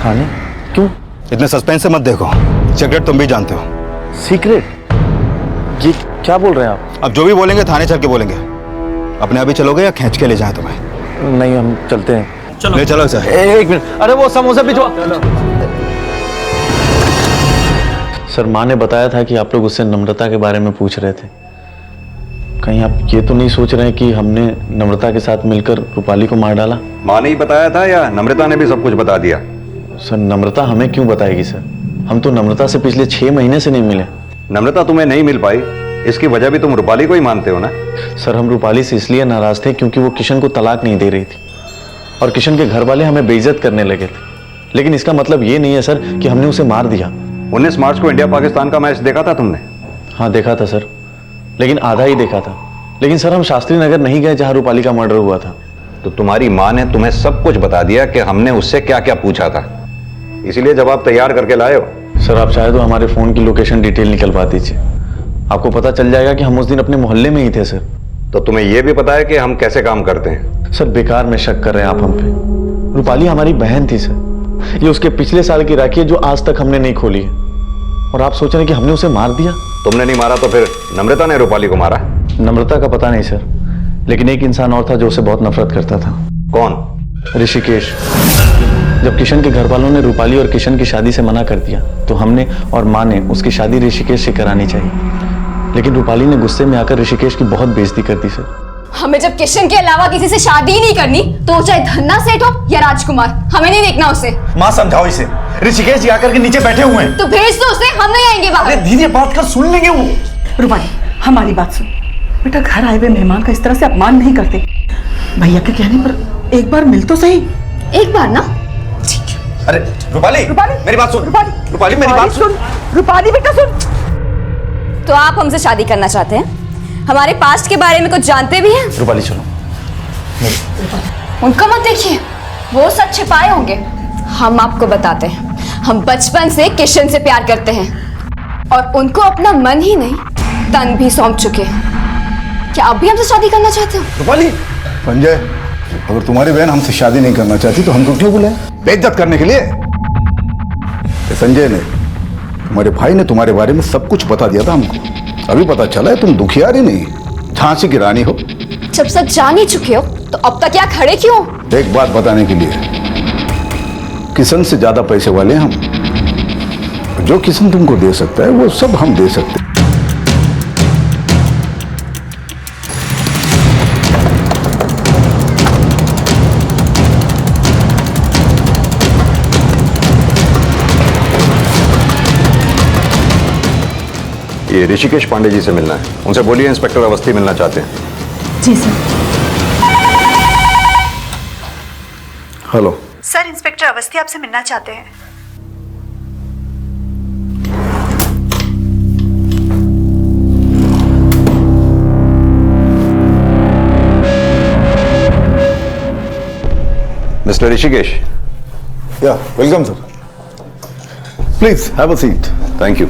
थाने? क्यों? इतने सस्पेंस से मत देखो, सीक्रेट तुम भी जानते हो। सीक्रेट? ये क्या बोल रहे हैं आप? अब जो भी बोलेंगे थाने चल के बोलेंगे। अपने अभी चलोगे या खींच के ले जाए तुम्हें? नहीं, हम चलते हैं। चलो ले चलो सर। एक मिनट, अरे वो समोसा भिजवा। सर, माँ ने बताया था कि आप लोग उससे नम्रता के बारे में पूछ रहे थे। कहीं आप ये तो नहीं सोच रहे हैं कि हमने नम्रता के साथ मिलकर रूपाली को मार डाला? माँ ने ही बताया था या नम्रता ने भी सब कुछ बता दिया? सर, नम्रता हमें क्यों बताएगी सर? हम तो नम्रता से पिछले 6 महीने से नहीं मिले। नम्रता तुम्हें नहीं मिल पाई, इसकी वजह भी तुम रूपाली को ही मानते हो ना? सर, हम रूपाली से इसलिए नाराज थे क्योंकि वो किशन को तलाक नहीं दे रही थी और किशन के घर वाले हमें बेइज्जत करने लगे थे। लेकिन इसका मतलब ये नहीं है सर कि हमने उसे मार दिया। 19 मार्च को इंडिया पाकिस्तान का मैच देखा था तुमने? हाँ देखा था सर, लेकिन आधा ही देखा था। लेकिन सर, हम शास्त्री नगर नहीं गए जहाँ रूपाली का मर्डर हुआ था। तो तुम्हारी माँ ने तुम्हें सब कुछ बता दिया कि हमने उससे क्या क्या पूछा था, इसीलिए जवाब तैयार करके लाए हो। सर, आप चाहे तो हमारे फोन की लोकेशन डिटेल निकलवा दीजिए, आपको पता चल जाएगा कि हम उस दिन अपने मोहल्ले में ही थे सर। तो तुम्हें यह भी पता है कि हम कैसे काम करते हैं? सर, बेकार में शक कर रहे हैं आप हम पे। रूपाली हमारी बहन थी सर, ये उसके पिछले साल की राखी है जो आज तक हमने नहीं खोली है, और आप सोच रहे हैं कि हमने उसे मार दिया? तुमने नहीं मारा तो फिर नम्रता ने रूपाली को मारा? नम्रता का पता नहीं सर, लेकिन एक इंसान और था जो उसे बहुत नफरत करता था। कौन? ऋषिकेश। जब किशन के घर वालों ने रूपाली और किशन की शादी से मना कर दिया तो हमने और माँ ने उसकी शादी ऋषिकेश से करानी चाहिए, लेकिन रूपाली ने गुस्से में आकर ऋषिकेश की बहुत बेइज्जती कर दी सर। हमें जब किशन के अलावा किसी से शादी ही नहीं करनी तो चाहे धन्ना सेठ हो या राजकुमार, हमें नहीं देखना उसे। माँ समझाओ इसे, ऋषिकेश जी आकर के नीचे बैठे हुए हैं। तो भेज दो उसे, हम नहीं आएंगे बाहर। धीरे बात कर, सुन लेंगे वो। रूपाली, हमारी बात सुन बेटा, घर आए हुए मेहमान का इस तरह से अपमान नहीं करते। भैया के कहने पर एक बार मिल तो सही। एक बार ना? अरे रूपाली, मेरी बात सुन। रूपाली मेरी बात सुन। रूपाली बेटा सुन। तो आप हमसे शादी करना चाहते हैं? हमारे पास्ट के बारे में कुछ जानते भी हैं? रूपाली सुनो, उनको मत देखिए, वो सच छिपाए होंगे। हम आपको बताते हैं, हम बचपन से किशन से प्यार करते हैं और उनको अपना मन ही नहीं तन भी सौंप चुके हैं। क्या आप भी हमसे शादी करना चाहते हो? रूपाली, संजय, अगर तुम्हारी बहन हमसे शादी नहीं करना चाहती तो हमको क्यों बुलाए? बेइज्जत करने के लिए? संजय ने, तुम्हारे भाई ने तुम्हारे बारे में सब कुछ बता दिया था हमको। अभी पता चला है तुम दुखियारी नहीं, झांसी की रानी हो। जब सब जान ही चुके हो तो अब तक क्या खड़े क्यों? एक बात बताने के लिए, किशन से ज्यादा पैसे वाले हम। जो किशन तुमको दे सकता है वो सब हम दे सकते हैं। ये ऋषिकेश पांडे जी से मिलना है, उनसे बोलिए इंस्पेक्टर अवस्थी मिलना चाहते हैं। जी sir. Hello sir, inspector Awasthi आपसे मिलना चाहते हैं। मिस्टर ऋषिकेश। या welcome sir, please have a seat. Thank you.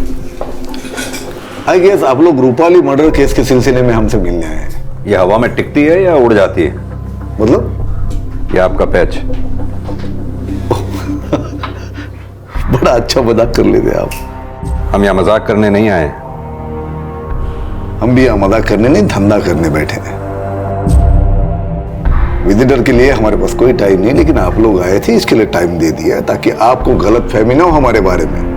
I guess आप लोग रूपाली मर्डर केस के सिलसिले में हमसे मिलने आए हैं। ये हवा में टिकती है या उड़ जाती है? मतलब? ये आपका पैच। बड़ा अच्छा मजाक कर लेते आप। हम यहाँ मजाक करने नहीं आए। हम भी यहाँ मजाक करने नहीं, धंधा करने बैठे हैं। विजिटर के लिए हमारे पास कोई टाइम नहीं, लेकिन आप लोग आए थे इसके लिए टाइम दे दिया ताकि आपको गलत फहमी ना हो हमारे बारे में।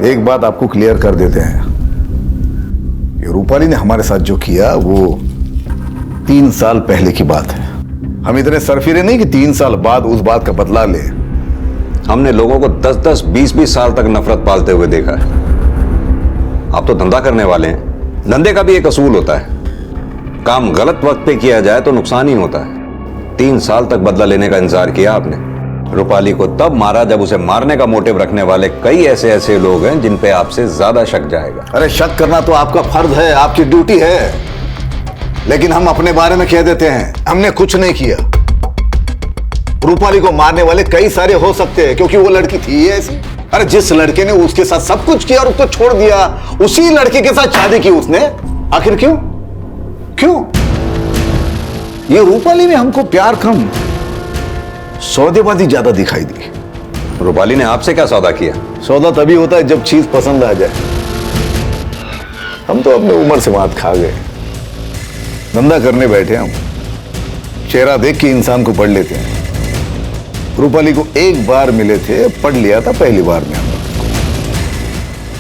एक बात आपको क्लियर कर देते हैं, ये रूपाली ने हमारे साथ जो किया वो 3 साल पहले की बात है। हम इतने सरफिरे नहीं कि 3 साल बाद उस बात का बदला ले। हमने लोगों को 10-10, 20-20 साल तक नफरत पालते हुए देखा है। आप तो धंधा करने वाले हैं, धंधे का भी एक असूल होता है, काम गलत वक्त पे किया जाए तो नुकसान ही होता है। 3 साल तक बदला लेने का इंतजार किया आपने। रूपाली को तब मारा जब उसे मारने का मोटिव रखने वाले कई ऐसे लोग हैं जिन पे आपसे ज्यादा शक जाएगा। अरे शक करना तो आपका फर्ज है, आपकी ड्यूटी है, लेकिन हम अपने बारे में कह देते हैं हमने कुछ नहीं किया। रूपाली को मारने वाले कई सारे हो सकते हैं क्योंकि वो लड़की थी ऐसी। अरे जिस लड़के ने उसके साथ सब कुछ किया और उसको छोड़ दिया, उसी लड़के के साथ शादी की उसने। आखिर क्यों? क्यों? ये रूपाली में हमको प्यार कम, सौदेबाजी ज्यादा दिखाई दी। रूपाली ने आपसे क्या सौदा किया? सौदा तभी होता है जब चीज पसंद आ जाए। हम तो अपने उम्र से मात खा गए। धंधा करने बैठे हम, चेहरा देख के इंसान को पढ़ लेते हैं। रूपाली को एक बार मिले थे, पढ़ लिया था पहली बार में।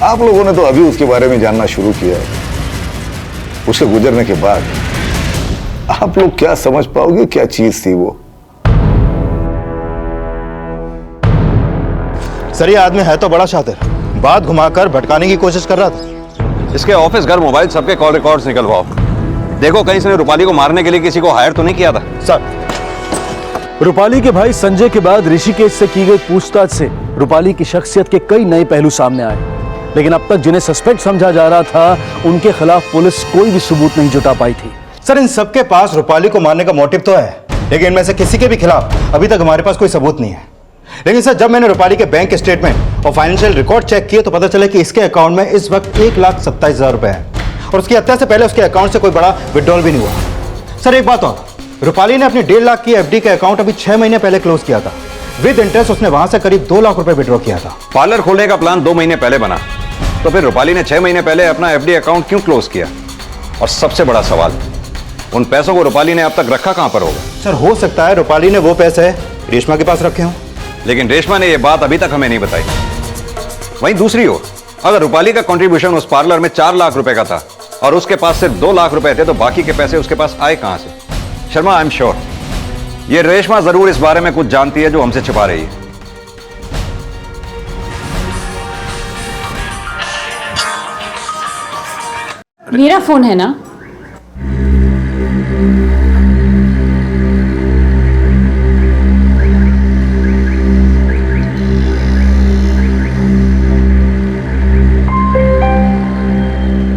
आप लोगों ने तो अभी उसके बारे में जानना शुरू किया है। उसके गुजरने के बाद आप लोग क्या समझ पाओगे क्या चीज थी वो। सर ये आदमी है तो बड़ा शातिर, बात घुमाकर भटकाने की कोशिश कर रहा था। इसके ऑफिस, घर, मोबाइल सबके कॉल रिकॉर्ड्स निकलवाओ। देखो कहीं इसने रूपाली को मारने के लिए किसी को हायर तो नहीं किया था। सर रूपाली के भाई संजय के बाद ऋषिकेश से की गई पूछताछ से रूपाली की शख्सियत के कई नए पहलू सामने आए, लेकिन अब तक जिन्हें सस्पेक्ट समझा जा रहा था उनके खिलाफ पुलिस कोई भी सबूत नहीं जुटा पाई थी। सर इन सबके पास रूपाली को मारने का मोटिव तो है, लेकिन इनमें से किसी के भी खिलाफ अभी तक हमारे पास कोई सबूत नहीं है। लेकिन सर जब मैंने रूपाली के बैंक स्टेटमेंट और फाइनेंशियल रिकॉर्ड चेक किए तो पता चला कि इसके अकाउंट में इस वक्त 1,27,000 रुपए है और उसकी हत्या से पहले उसके अकाउंट से कोई बड़ा विड्रॉल भी नहीं हुआ। सर एक बात और, रूपाली ने अपनी 1.5 लाख की एफडी का अकाउंट अभी 6 महीने पहले क्लोज किया था। विद इंटरेस्ट उसने वहां से करीब 2 लाख रुपए विड्रॉ किया था। पार्लर खोलने का प्लान 2 महीने पहले बना, तो फिर रूपाली ने 6 महीने पहले अपना एफडी अकाउंट क्यों क्लोज किया? और सबसे बड़ा सवाल, उन पैसों को रूपाली ने अब तक रखा कहां पर होगा? सर हो सकता है रूपाली ने वो पैसे रेशमा के पास रखे हों। लेकिन रेशमा ने यह बात अभी तक हमें नहीं बताई। वहीं दूसरी ओर, अगर रूपाली का कंट्रीब्यूशन उस पार्लर में 4 लाख रुपए का था और उसके पास सिर्फ 2 लाख रुपए थे, तो बाकी के पैसे उसके पास आए कहां से? शर्मा, आई एम श्योर ये रेशमा जरूर इस बारे में कुछ जानती है जो हमसे छिपा रही है। मेरा फोन है ना?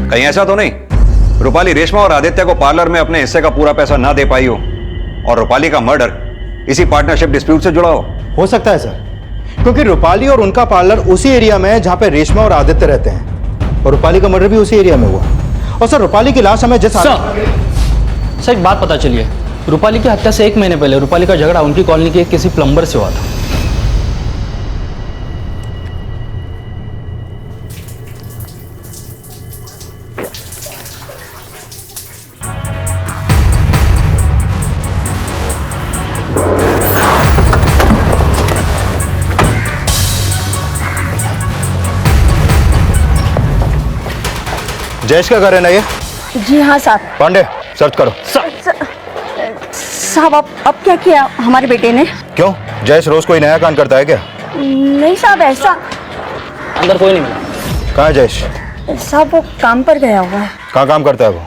कहीं ऐसा तो नहीं रूपाली रेशमा और आदित्य को पार्लर में अपने हिस्से का पूरा पैसा ना दे पाई हो और रूपाली का मर्डर इसी पार्टनरशिप डिस्प्यूट से जुड़ा हो सकता है सर, क्योंकि रूपाली और उनका पार्लर उसी एरिया में है जहां पे रेशमा और आदित्य रहते हैं और रूपाली का मर्डर भी उसी एरिया में हुआ। और सर रूपाली की लाश हमें सर एक बात पता चली है, रूपाली की हत्या से 1 महीने पहले रूपाली का झगड़ा उनकी कॉलोनी के किसी प्लम्बर से हुआ था। जयेश का घर है ना ये? जी हाँ साहब। पांडे सर्च करो। साहब अब क्या किया हमारे बेटे ने? क्यों, जयेश रोज कोई नया काम करता है क्या? नहीं साहब, ऐसा अंदर कोई नहीं मिला। कहाँ है जयेश? साहब वो काम पर गया हुआ है। कहाँ काम करता है वो?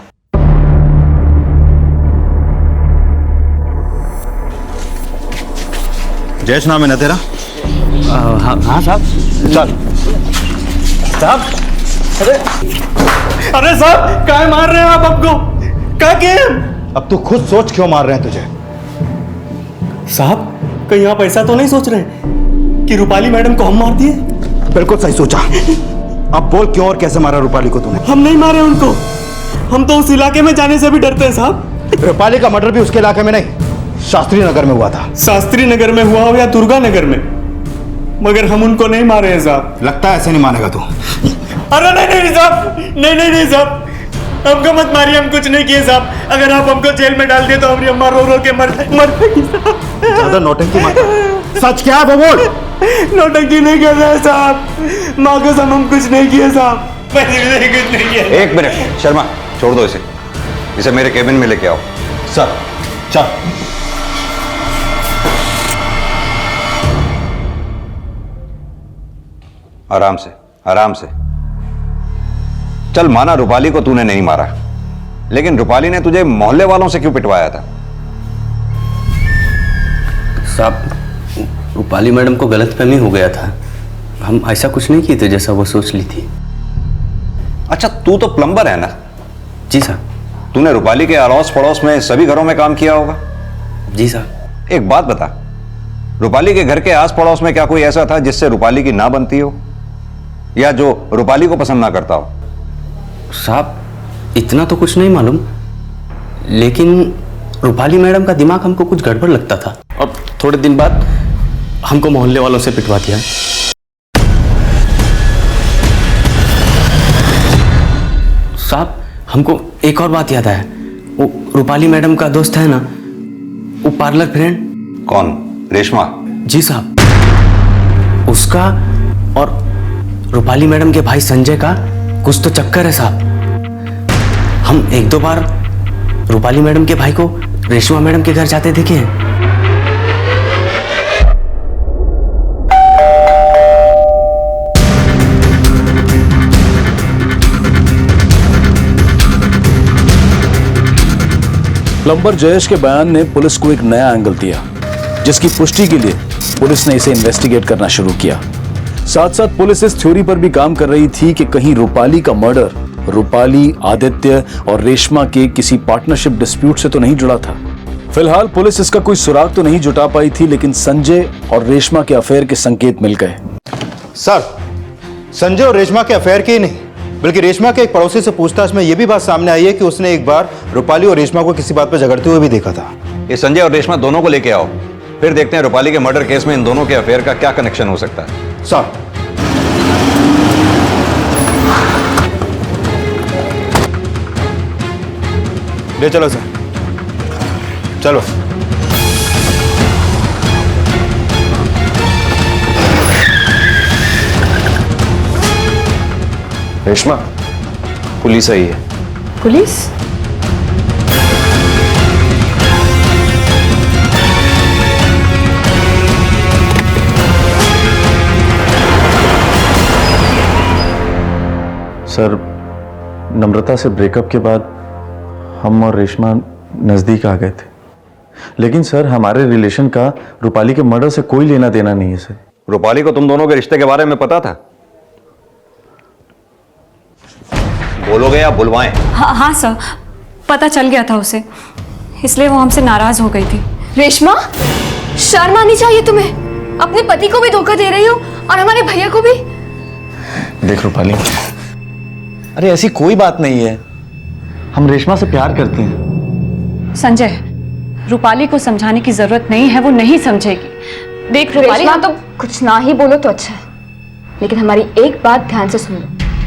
जयेश नाम है ना तेरा? हाँ साहब। चल साहब, अरे साहब क्या मार रहे हैं आप हमको? क्या किए? अब तू खुद सोच क्यों मार रहे हैं तुझे? साहब कहीं आप ऐसा तो नहीं सोच रहे कि रूपाली मैडम को हम मार दिए? बिल्कुल सही सोचा। अब बोल क्यों और कैसे मारा रूपाली को तूने? हम नहीं मारे उनको, हम तो उस इलाके में जाने से भी डरते हैं साहब। रूपाली का मर्डर भी उसके इलाके में नहीं, शास्त्री नगर में हुआ था। शास्त्री नगर में हुआ हो या दुर्गा नगर में, मगर हम उनको नहीं मारे हैं साहब। लगता है ऐसे नहीं मानेगा तू। अरे नहीं साहब, नहीं साहब, हमको मत मारिए, हम कुछ नहीं किए साहब। अगर आप हमको जेल में डाल दिए तो हमारी अम्मा रो रो के मर जाएगी साहब। ज्यादा नौटंकी मत कर। सच क्या है वो बोल। नौटंकी नहीं कर रहा है साहब, माँ कसम हम कुछ नहीं किए साहब, मैंने कुछ नहीं किया। 1 मिनट शर्मा, छोड़ दो इसे मेरे केबिन में लेके आओ। सर चल। आराम से आराम से चल। माना रूपाली को तूने नहीं मारा, लेकिन रूपाली ने तुझे मोहल्ले वालों से क्यों पिटवाया था? साहब रूपाली मैडम को गलतफहमी हो गया था, हम ऐसा कुछ नहीं किए थे जैसा वो सोच ली थी। अच्छा तू तो प्लम्बर है ना? जी साहब। तूने रूपाली के अड़ोस पड़ोस में सभी घरों में काम किया होगा? जी साहब। एक बात बता, रूपाली के घर के आस पड़ोस में क्या कोई ऐसा था जिससे रूपाली की ना बनती हो या जो रूपाली को पसंद ना करता हो? साहब इतना तो कुछ नहीं मालूम, लेकिन रूपाली मैडम का दिमाग हमको कुछ गड़बड़ लगता था और थोड़े दिन बाद हमको मोहल्ले वालों से पिटवा दिया। साहब, हमको एक और बात याद आया। वो रूपाली मैडम का दोस्त है ना, वो पार्लर फ्रेंड। कौन? रेशमा? जी साहब, उसका और रूपाली मैडम के भाई संजय का कुछ तो चक्कर है साहब। हम एक दो बार रूपाली मैडम के भाई को रेशमा मैडम के घर जाते देखे हैं। प्लम्बर जयेश के बयान ने पुलिस को एक नया एंगल दिया, जिसकी पुष्टि के लिए पुलिस ने इसे इन्वेस्टिगेट करना शुरू किया। साथ साथ पुलिस इस थ्योरी पर भी काम कर रही थी कि कहीं रूपाली का मर्डर रूपाली, आदित्य और रेशमा के किसी पार्टनरशिप डिस्प्यूट से तो नहीं जुड़ा था। फिलहाल पुलिस इसका कोई सुराग तो नहीं जुटा पाई थी, लेकिन संजय और रेशमा के अफेयर के संकेत मिल गए। सर, संजय और रेशमा के अफेयर के ही नहीं, बल्कि रेशमा के एक पड़ोसी से पूछताछ में यह भी बात सामने आई है कि उसने एक बार रूपाली और रेशमा को किसी बात पर झगड़ते हुए भी देखा था। ये संजय और रेशमा दोनों को लेके आओ, फिर देखते हैं रूपाली के मर्डर केस में इन दोनों के अफेयर का क्या कनेक्शन हो सकता है। सर, ले चलो सर, चलो। रेशमा, पुलिस आई है। पुलिस? सर, नम्रता से ब्रेकअप के बाद हम और रेशमा नजदीक आ गए थे, लेकिन सर हमारे रिलेशन का रूपाली के मर्डर से कोई लेना देना नहीं है सर। रूपाली को तुम दोनों के रिश्ते के बारे में पता था? बोलोगे या बुलवाएं? हाँ सर, पता चल गया था उसे, इसलिए वो हमसे नाराज हो गई थी। रेशमा, शर्म आनी चाहिए तुम्हें। अपने पति को भी धोखा दे रही हो और हमारे भैया को भी। देख रूपाली, अरे ऐसी कोई बात नहीं है, हम रेशमा से प्यार करते हैं। संजय, रूपाली को समझाने की जरूरत नहीं है, वो नहीं समझेगी। देख रूपाली, रेशमा, तो कुछ ना ही बोलो तो अच्छा है, लेकिन हमारी एक बात ध्यान से सुन लो।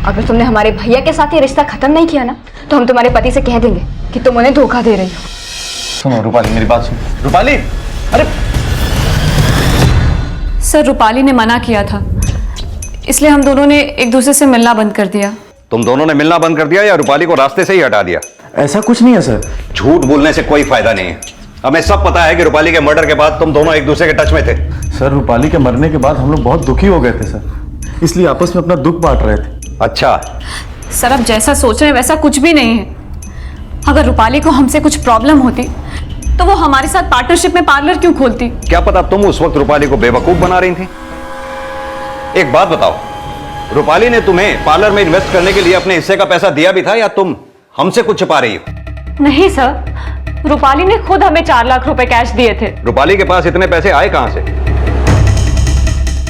अगर तुमने हमारे भैया के साथ ये रिश्ता खत्म नहीं किया ना, तो हम तुम्हारे पति से कह देंगे कि तुम उन्हें धोखा दे रही हो। सुनो रूपाली, मेरी बात सुनो। रूपाली, अरे सर, रूपाली ने मना किया था, इसलिए हम दोनों ने एक दूसरे से मिलना बंद कर दिया। तुम दोनों ने मिलना बंद कर दिया या रूपाली को रास्ते से ही हटा दिया? ऐसा कुछ नहीं है सर। झूठ बोलने से कोई फायदा नहीं है। हमें सब पता है कि रूपाली के मर्डर के बाद तुम दोनों एक दूसरे के टच में थे। सर, रूपाली के मरने के बाद हम लोग बहुत दुखी हो गए थे सर, इसलिए आपस में अपना दुख बांट रहे थे। अच्छा सर, अब जैसा सोच रहे हैं वैसा कुछ भी नहीं है। अगर रूपाली को हमसे कुछ प्रॉब्लम होती तो वो हमारे साथ पार्टनरशिप में पार्लर क्यों खोलती? क्या पता तुम उस वक्त रूपाली को बेवकूफ बना रही थी। एक बात बताओ, रूपाली ने तुम्हें पार्लर में इन्वेस्ट करने के लिए अपने हिस्से का पैसा दिया भी था या तुम हमसे कुछ छिपा रही हो? नहीं सर, रूपाली ने खुद हमें 4 लाख रुपए कैश दिए थे। रूपाली के पास इतने पैसे आए कहां से?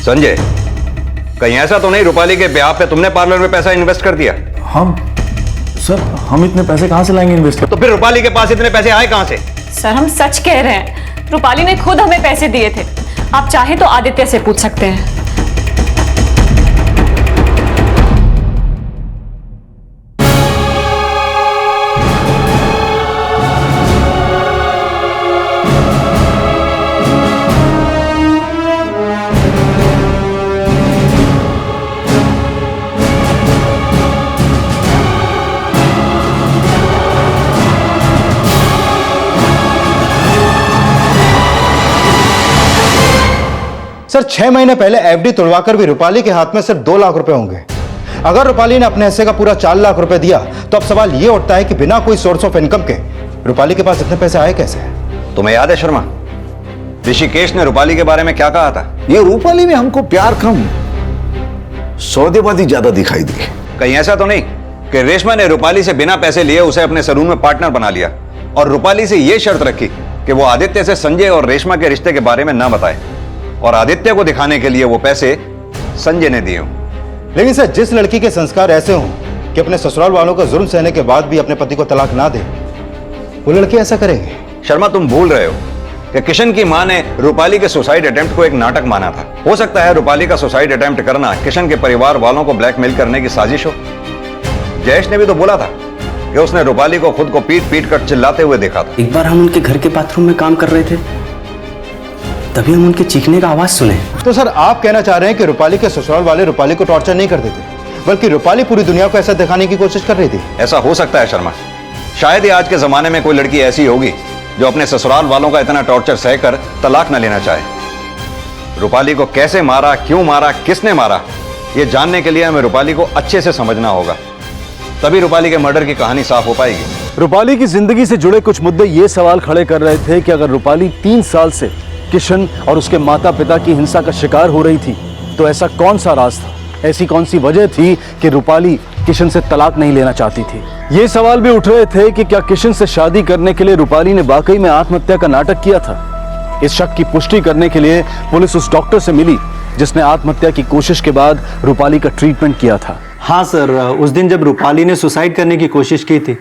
संजय, कहीं ऐसा तो नहीं रूपाली के ब्याह पे तुमने पार्लर में पैसा इन्वेस्ट कर दिया? हम इतने पैसे कहां से लाएंगे इन्वेस्ट? तो फिर रूपाली के पास इतने पैसे आए कहां से? सर, हम सच कह रहे हैं, रूपाली ने खुद हमें पैसे दिए थे। आप चाहे तो आदित्य से पूछ सकते हैं। सर, 6 महीने पहले एफडी तुड़वाकर भी रूपाली के हाथ में सिर्फ 2 लाख रुपए होंगे। अगर रूपाली ने अपने हिस्से का पूरा 4 लाख रुपए दिया तो अब सवाल यह उठता है कि बिना कोई सोर्स ऑफ इनकम के रूपाली के पास इतने पैसे आए कैसे? तुम्हें याद है शर्मा, ऋषिकेश ने रूपाली के बारे में क्या कहा था? ये रूपाली में हमको प्यार कम, सौदेबाजी ज्यादा दिखाई दी। कहीं ऐसा तो नहीं कि रेशमा ने रूपाली से बिना पैसे लिए उसे अपने सलून में पार्टनर बना लिया और रूपाली से यह शर्त रखी कि वो आदित्य से संजय और रेशमा के रिश्ते के बारे में ना बताए, और आदित्य को दिखाने के लिए वो पैसे संजय ने दिए? लेकिन सर, जिस लड़की के संस्कार ऐसे हों कि अपने ससुराल वालों का जुर्म सहने के बाद भी अपने पति को तलाक ना दे, वो लड़की ऐसा करेगी? शर्मा, तुम भूल रहे हो कि किशन की मां ने रूपाली के सुसाइड अटेम्प्ट को एक नाटक माना था। हो सकता है रूपाली का सुसाइड अटेम्प्ट करना किशन के परिवार वालों को ब्लैकमेल करने की साजिश हो। जयेश ने भी तो बोला था कि उसने रूपाली को खुद को पीट पीट कर चिल्लाते हुए देखा था। एक बार हम उनके घर के बाथरूम में काम कर रहे थे, तभी हम उनके चीखने का आवाज सुने। तो सर आप कहना चाह रहे हैं कि रूपाली के ससुराल वाले रूपाली को टॉर्चर नहीं करते थे, बल्कि रूपाली पूरी दुनिया को ऐसा दिखाने की कोशिश कर रही थी? ऐसा हो सकता है शर्मा। शायद ही आज के जमाने में कोई लड़की ऐसी होगी जो अपने ससुराल वालों का इतना टॉर्चर सहकर तलाक न लेना चाहे। रूपाली को कैसे मारा, क्यों मारा, किसने मारा, यह जानने के लिए हमें रूपाली को अच्छे से समझना होगा, तभी रूपाली के मर्डर की कहानी साफ हो पाएगी। रूपाली की जिंदगी से जुड़े कुछ मुद्दे ये सवाल खड़े कर रहे थे कि अगर रूपाली 3 साल से किशन और उसके माता पिता की हिंसा का शिकार हो रही थी, तो ऐसा कौन सा राज था, ऐसी कौन सी वजह थी कि रूपाली किशन से तलाक नहीं लेना चाहती थी? ये सवाल भी उठ रहे थे कि क्या किशन से शादी करने के लिए रूपाली ने वाकई में आत्महत्या का नाटक किया था? इस शक की पुष्टि करने के लिए पुलिस उस डॉक्टर से मिली जिसने आत्महत्या की कोशिश के बाद रूपाली का ट्रीटमेंट किया था। हाँ सर, उस दिन जब रूपाली ने सुसाइड करने की कोशिश की थी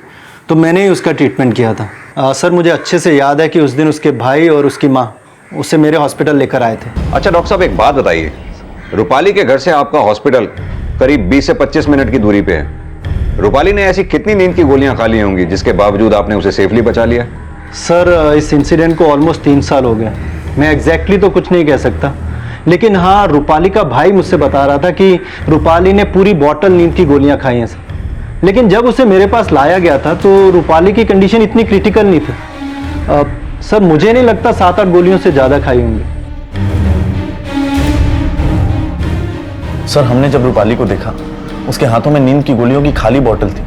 तो मैंने ही उसका ट्रीटमेंट किया था। सर मुझे अच्छे से याद है कि उस दिन उसके भाई और उसकी माँ उसे मेरे हॉस्पिटल लेकर आए थे। अच्छा डॉक्टर साहब, एक बात बताइए, रूपाली के घर से आपका हॉस्पिटल करीब 20 से 25 मिनट की दूरी पे है। रूपाली ने ऐसी कितनी नींद की गोलियां खा ली होंगी जिसके बावजूद आपने उसे सेफली बचा लिया? सर इस इंसिडेंट को ऑलमोस्ट 3 साल हो गया। मैं एग्जैक्टली तो कुछ नहीं कह सकता, लेकिन हाँ रूपाली का भाई मुझसे बता रहा था कि रूपाली ने पूरी बॉटल नींद की गोलियां खाई हैं सर। लेकिन जब उसे मेरे पास लाया गया था तो रूपाली की कंडीशन इतनी क्रिटिकल नहीं थी। सर मुझे नहीं लगता 7-8 गोलियों से ज़्यादा खाई होंगी। सर हमने जब रूपाली को देखा, उसके हाथों में नींद की गोलियों की खाली बोतल थी।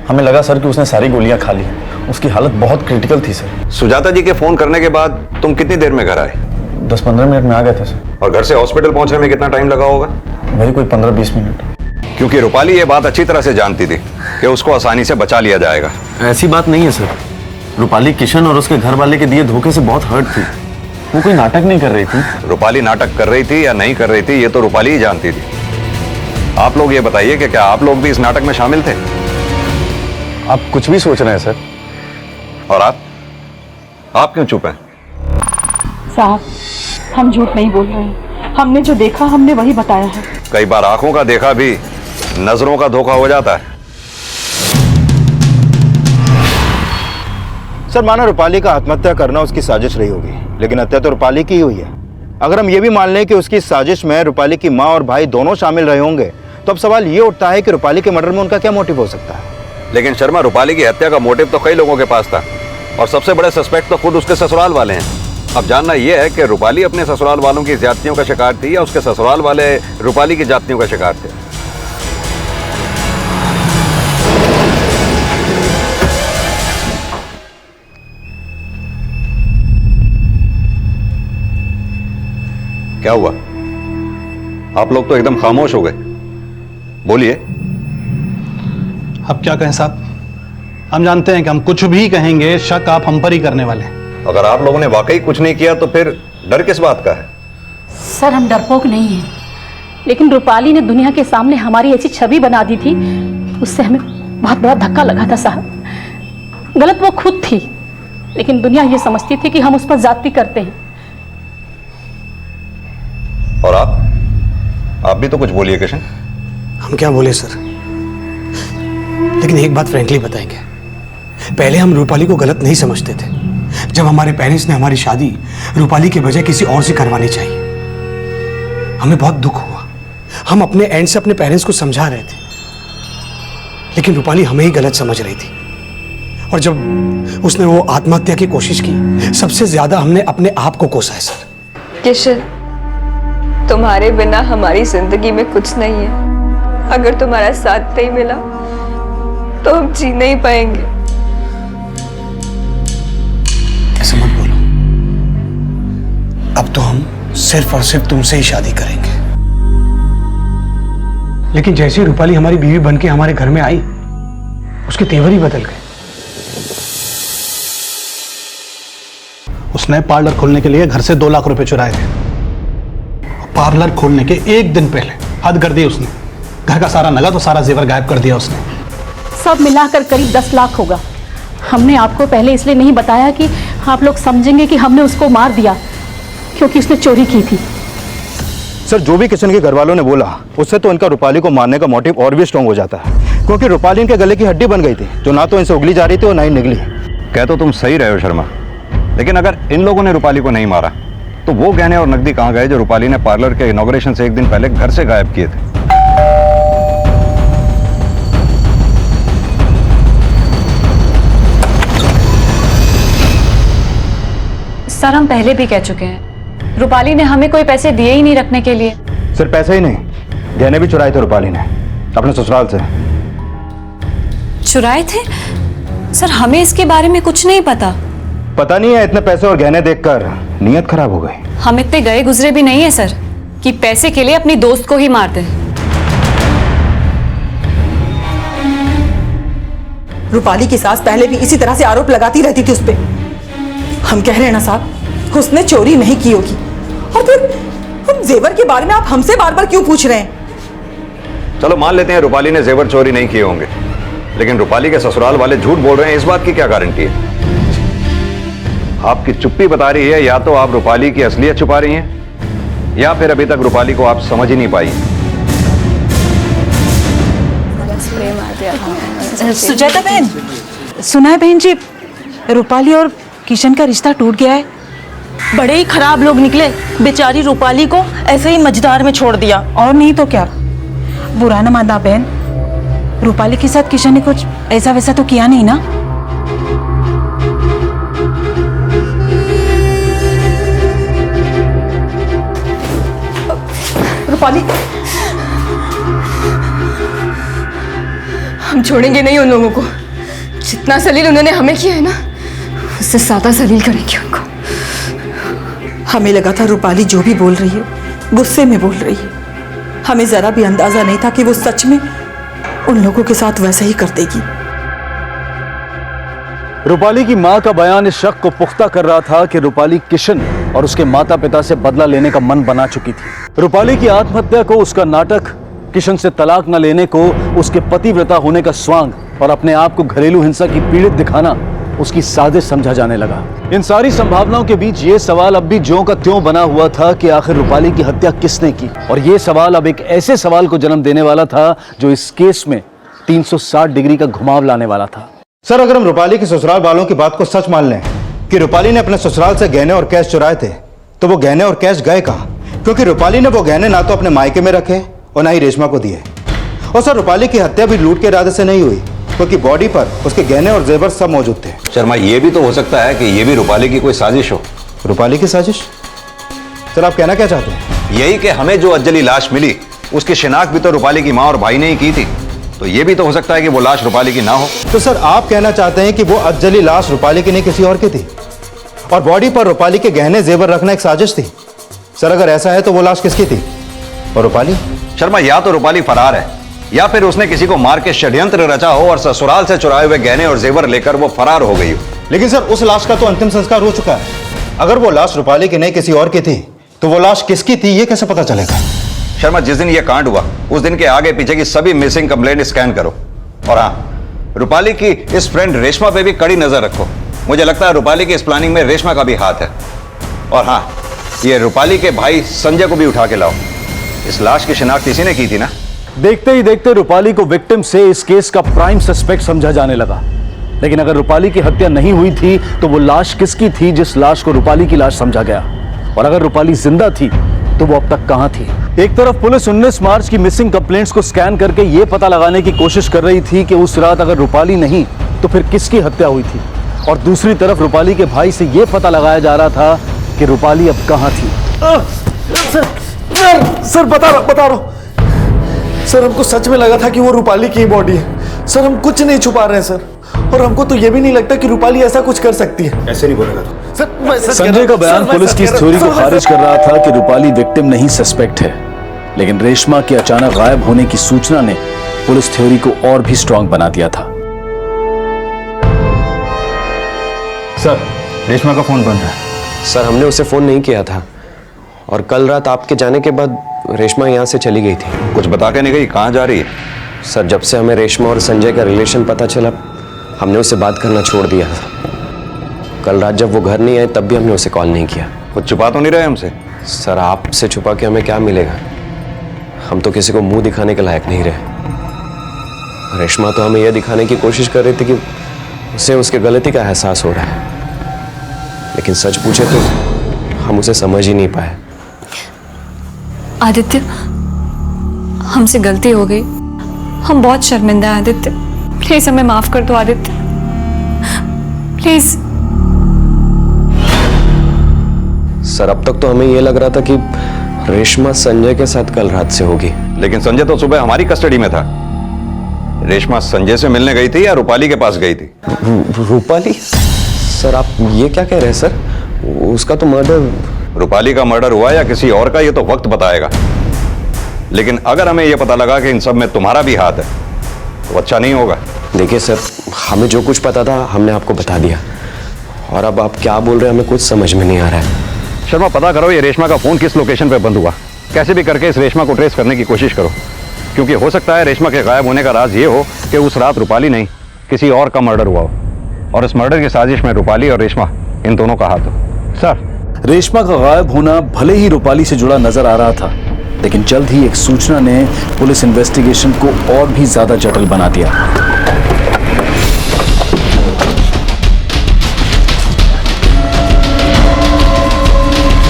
हमें लगा सर कि उसने सारी गोलियां खा ली हैं। उसकी हालत बहुत क्रिटिकल थी सर। सुजाता जी के फोन करने के बाद तुम कितनी देर में घर आए? 10-15 मिनट में आ गए थे सर। और घर से हॉस्पिटल पहुंचने में कितना टाइम लगा होगा? वही कोई 15-20 मिनट। क्योंकि रूपाली ये बात अच्छी तरह से जानती थी कि उसको आसानी से बचा लिया जाएगा। ऐसी बात नहीं है सर। रूपाली किशन और उसके घर वाले के दिए धोखे से बहुत हर्ट थी। वो कोई नाटक नहीं कर रही थी। रूपाली नाटक कर रही थी या नहीं कर रही थी ये तो रूपाली ही जानती थी। आप लोग ये बताइए कि क्या आप लोग भी इस नाटक में शामिल थे? आप कुछ भी सोच रहे हैं सर। और आप क्यों चुप हैं? साहब हम झूठ नहीं बोल रहे हैं, हमने जो देखा हमने वही बताया है। कई बार आंखों का देखा भी नजरों का धोखा हो जाता है। सर माना रूपाली का आत्महत्या करना उसकी साजिश रही होगी, लेकिन हत्या तो रूपाली की ही हुई है। अगर हम ये भी मान लें कि उसकी साजिश में रूपाली की माँ और भाई दोनों शामिल रहे होंगे, तो अब सवाल ये उठता है कि रूपाली के मर्डर में उनका क्या मोटिव हो सकता है? लेकिन शर्मा, रूपाली की हत्या का मोटिव तो कई लोगों के पास था और सबसे बड़े सस्पेक्ट तो खुद उसके ससुराल वाले हैं। अब जानना यह है कि रूपाली अपने ससुराल वालों की ज्यादतियों का शिकार थी या उसके ससुराल वाले रूपाली की ज्यादतियों का शिकार थे। क्या हुआ? आप लोग तो एकदम खामोश हो गए। बोलिए। अब क्या कहें साहब, हम जानते हैं कि हम कुछ भी कहेंगे शक आप हम पर ही करने वाले हैं। अगर आप लोगों ने वाकई कुछ नहीं किया तो फिर डर किस बात का है? सर हम डरपोक नहीं हैं, लेकिन रूपाली ने दुनिया के सामने हमारी ऐसी छवि बना दी थी, उससे हमें बहुत बड़ा धक्का लगा था साहब। गलत वो खुद थी, लेकिन दुनिया ये समझती थी कि हम उस पर ज्यादती करते हैं। और आप भी तो कुछ बोलिए किशन। हम क्या बोले सर, लेकिन एक बात फ्रैंकली बताएंगे, पहले हम रूपाली को गलत नहीं समझते थे। जब हमारे पेरेंट्स ने हमारी शादी रूपाली के बजाय किसी और से करवानी चाहिए, हमें बहुत दुख हुआ। हम अपने एंड से अपने पेरेंट्स को समझा रहे थे, लेकिन रूपाली हमें ही गलत समझ रही थी। और जब उसने वो आत्महत्या की कोशिश की, सबसे ज्यादा हमने अपने आप को कोसा है सर। किशन, तुम्हारे बिना हमारी जिंदगी में कुछ नहीं है। अगर तुम्हारा साथ नहीं मिला तो हम जी नहीं पाएंगे। ऐसे मत बोलो, अब तो हम सिर्फ और सिर्फ तुमसे ही शादी करेंगे। लेकिन जैसे ही रूपाली हमारी बीवी बनके हमारे घर में आई, उसके तेवर ही बदल गए। उसने पार्लर खोलने के लिए घर से 2 लाख रुपए चुराए थे। पार्लर खोलने के 1 दिन पहले हद कर दी उसने। घर का सारा नगद और सारा जेवर गायब कर दिया उसने। सब मिलाकर करीब 10 लाख होगा। हमने आपको पहले इसलिए नहीं बताया कि आप लोग समझेंगे कि हमने उसको मार दिया क्योंकि उसने चोरी की थी। सर, जो भी किशन के घर वालों ने बोला उससे तो इनका रूपाली को मारने का मोटिव और भी स्ट्रांग हो जाता है, क्योंकि रूपाली इनके गले की हड्डी बन गई थी जो ना तो इनसे उगली जा रही थी और ना ही निगली। कह तो तुम सही रहे हो शर्मा, लेकिन अगर इन लोगों ने रूपाली को नहीं मारा तो वो गहने और नकदी कहाँ गए जो रूपाली ने पार्लर के इनॉग्रेशन से एक दिन पहले घर से गायब किए थे? सर, हम पहले भी कह चुके हैं, रूपाली ने हमें कोई पैसे दिए ही नहीं रखने के लिए। सिर्फ पैसे ही नहीं, गहने भी चुराए थे रूपाली ने अपने ससुराल से। चुराए थे? सर, हमें इसके बारे में कुछ नहीं पता। पता नहीं है, इतने पैसे और गहने देखकर नीयत खराब हो गई। हम इतने गए गुजरे भी नहीं है सर कि पैसे के लिए अपनी दोस्त को ही मार दे। रूपाली की सास पहले भी इसी तरह से आरोप लगाती रहती थी उस पे। हम कह रहे हैं ना साहब, उसने चोरी नहीं की होगी। और फिर हम जेवर के बारे में आप हमसे बार बार क्यों पूछ रहे हैं? चलो मान लेते हैं रूपाली ने जेवर चोरी नहीं किए होंगे, लेकिन रूपाली के ससुराल वाले झूठ बोल रहे हैं, इस बात की क्या गारंटी है? आपकी चुप्पी बता रही है या तो आप रूपाली की असलियत छुपा रही हैं, या फिर अभी तक रूपाली को आप समझ ही नहीं पाई। सुजाता बहन, सुना है बहन जी, रूपाली और किशन का रिश्ता टूट गया है। बड़े ही खराब लोग निकले, बेचारी रूपाली को ऐसे ही मझधार में छोड़ दिया। और नहीं तो क्या, बुरा ना मानना बहन, रूपाली के साथ किशन ने कुछ ऐसा वैसा तो किया नहीं ना? रूपाली, हम छोड़ेंगे नहीं उन लोगों को। जितना सलील उन्होंने हमें किया है ना, उससे ज्यादा सलील करेंगे उनको। हमें लगा था रूपाली जो भी बोल रही है गुस्से में बोल रही है। हमें जरा भी अंदाजा नहीं था कि वो सच में उन लोगों के साथ वैसा ही कर देगी। रूपाली की मां का बयान इस शक को पुख्ता कर रहा था कि रूपाली किशन और उसके माता पिता से बदला लेने का मन बना चुकी थी। रूपाली की आत्महत्या को उसका नाटक, किशन से तलाक न लेने को उसके पतिव्रता होने का स्वांग और अपने आप को घरेलू हिंसा की पीड़ित दिखाना उसकी साजिश समझा जाने लगा। इन सारी संभावनाओं के बीच ये सवाल अब भी ज्यों का त्यों बना हुआ था कि आखिर रूपाली की हत्या किसने की, और ये सवाल अब एक ऐसे सवाल को जन्म देने वाला था जो इस केस में 360 डिग्री का घुमाव लाने वाला था। सर, अगर हम रूपाली के ससुराल वालों की बात को सच मान लें कि रूपाली ने अपने ससुराल से गहने और कैश चुराए थे, तो वो गहने और कैश गए कहाँ? क्योंकि रूपाली ने वो गहने ना तो अपने मायके में रखे और ना ही रेशमा को दिए। और सर, रूपाली की हत्या भी लूट के इरादे से नहीं हुई, क्योंकि बॉडी पर उसके गहने और जेवर सब मौजूद थे। शर्मा, ये भी तो हो सकता है कि ये भी रूपाली की कोई साजिश हो। रूपाली की साजिश? सर, आप कहना क्या चाहते हैं? यही कि हमें जो अज्जली लाश मिली उसकी शिनाख्त भी तो रूपाली की मां और भाई ने ही की थी, तो ये भी तो हो सकता है कि वो लाश रूपाली की ना हो। तो सर, आप कहना चाहते हैं कि वो अज्जली लाश रूपाली की नहीं किसी और की थी, और बॉडी पर रूपाली के गहने जेवर रखना एक साजिश थी? सर, अगर ऐसा है तो वो लाश किसकी थी? और रूपाली? शर्मा, या तो रूपाली फरार है या फिर उसने किसी को मार के षड्यंत्र रचा हो और ससुराल से चुराए हुए गहने और जेवर लेकर वो फरार हो गई हो। लेकिन सर, उस लाश का तो अंतिम संस्कार हो चुका है। अगर वो लाश रूपाली की नहीं किसी और की थी, तो वो लाश किसकी थी ये कैसे पता चलेगा? शर्मा, जिस दिन ये कांड हुआ उस दिन के आगे पीछे की सभी मिसिंग कंप्लेंट स्कैन करो, और हाँ, रूपाली की इस फ्रेंड रेशमा पे भी कड़ी नजर रखो। मुझे लगता है रूपाली की इस प्लानिंग में रेशमा का भी हाथ है। और हाँ, ये रूपाली के भाई संजय को भी उठा के लाओ। इस लाश की शिनाख्त इसी ने की थी ना? देखते ही देखते रूपाली को विक्टिम से इस केस का प्राइम सस्पेक्ट समझा जाने लगा। लेकिन अगर रूपाली की हत्या नहीं हुई थी तो वो लाश किसकी थी जिस लाश को रूपाली की लाश समझा गया? और अगर रूपाली जिंदा थी तो वो अब तक कहां थी? एक तरफ पुलिस 19 मार्च की मिसिंग कंप्लेंट्स को स्कैन करके ये पता लगाने की कोशिश कर रही थी कि उस रात अगर रूपाली नहीं तो फिर किसकी हत्या हुई थी, और दूसरी तरफ रूपाली के भाई से ये पता लगाया जा रहा था कि रूपाली अब कहां थी। सर, बता रहा हूं सर, हमको सच में लगा था कि वो रूपाली की बॉडी है। सर, हम कुछ नहीं छुपा रहे हैं सर, और हमको तो ये भी नहीं लगता कि रूपाली ऐसा कुछ कर सकती है। ऐसे नहीं बोलेगा सर। संजय का बयान पुलिस की इस थ्योरी को खारिज कर रहा था कि रूपाली विक्टिम नहीं सस्पेक्ट है, लेकिन रेशमा के अचानक गायब होने की सूचना ने पुलिस थ्योरी को और भी स्ट्रांग बना दिया था। सर, रेशमा का फोन बंद है। सर, हमने उसे फोन नहीं किया था, और कल रात आपके जाने के बाद रेशमा यहाँ से चली गई थी। कुछ बता के नहीं गई? कहाँ जा रही है? सर, जब से हमें रेशमा और संजय का रिलेशन पता चला, हमने उससे बात करना छोड़ दिया था। कल रात जब वो घर नहीं आए तब भी हमने उसे कॉल नहीं किया। कुछ छुपा तो नहीं रहे हमसे? सर आपसे छुपा के हमें क्या मिलेगा? हम तो किसी को मुंह दिखाने के लायक नहीं रहे। रेशमा तो हमें यह दिखाने की कोशिश कर रही थी कि उसे उसके गलती का एहसास हो रहा है, लेकिन सच पूछे तो हम उसे समझ ही नहीं पाए। आदित्य, हमसे गलती हो गई, हम बहुत शर्मिंदा हैं आदित्य, प्लीज हमें माफ कर दो आदित्य, प्लीज। सर अब तक तो हमें यह लग रहा था कि रेशमा संजय के साथ कल रात से होगी, लेकिन संजय तो सुबह हमारी कस्टडी में था। रेशमा संजय से मिलने गई थी या रूपाली के पास गई थी? रूपाली? सर आप ये क्या कह रहे हैं सर? उसका तो मर्डर। रूपाली का मर्डर हुआ या किसी और का, ये तो वक्त बताएगा। लेकिन अगर हमें यह पता लगा कि इन सब में तुम्हारा भी हाथ है तो अच्छा नहीं होगा। देखिए सर, हमें जो कुछ पता था हमने आपको बता दिया, और अब आप क्या बोल रहे हैं हमें कुछ समझ में नहीं आ रहा है। शर्मा, पता करो ये रेशमा का फोन किस लोकेशन पे बंद हुआ। कैसे भी करके इस रेशमा को ट्रेस करने की कोशिश करो, क्योंकि हो सकता है रेशमा के गायब होने का राज ये हो कि उस रात रूपाली नहीं किसी और का मर्डर हुआ हो, और इस मर्डर की साजिश में रूपाली और रेशमा इन दोनों का हाथ हो। सर, रेशमा का गायब होना भले ही रूपाली से जुड़ा नजर आ रहा था, लेकिन जल्द ही एक सूचना ने पुलिस इन्वेस्टिगेशन को और भी ज्यादा जटिल बना दिया।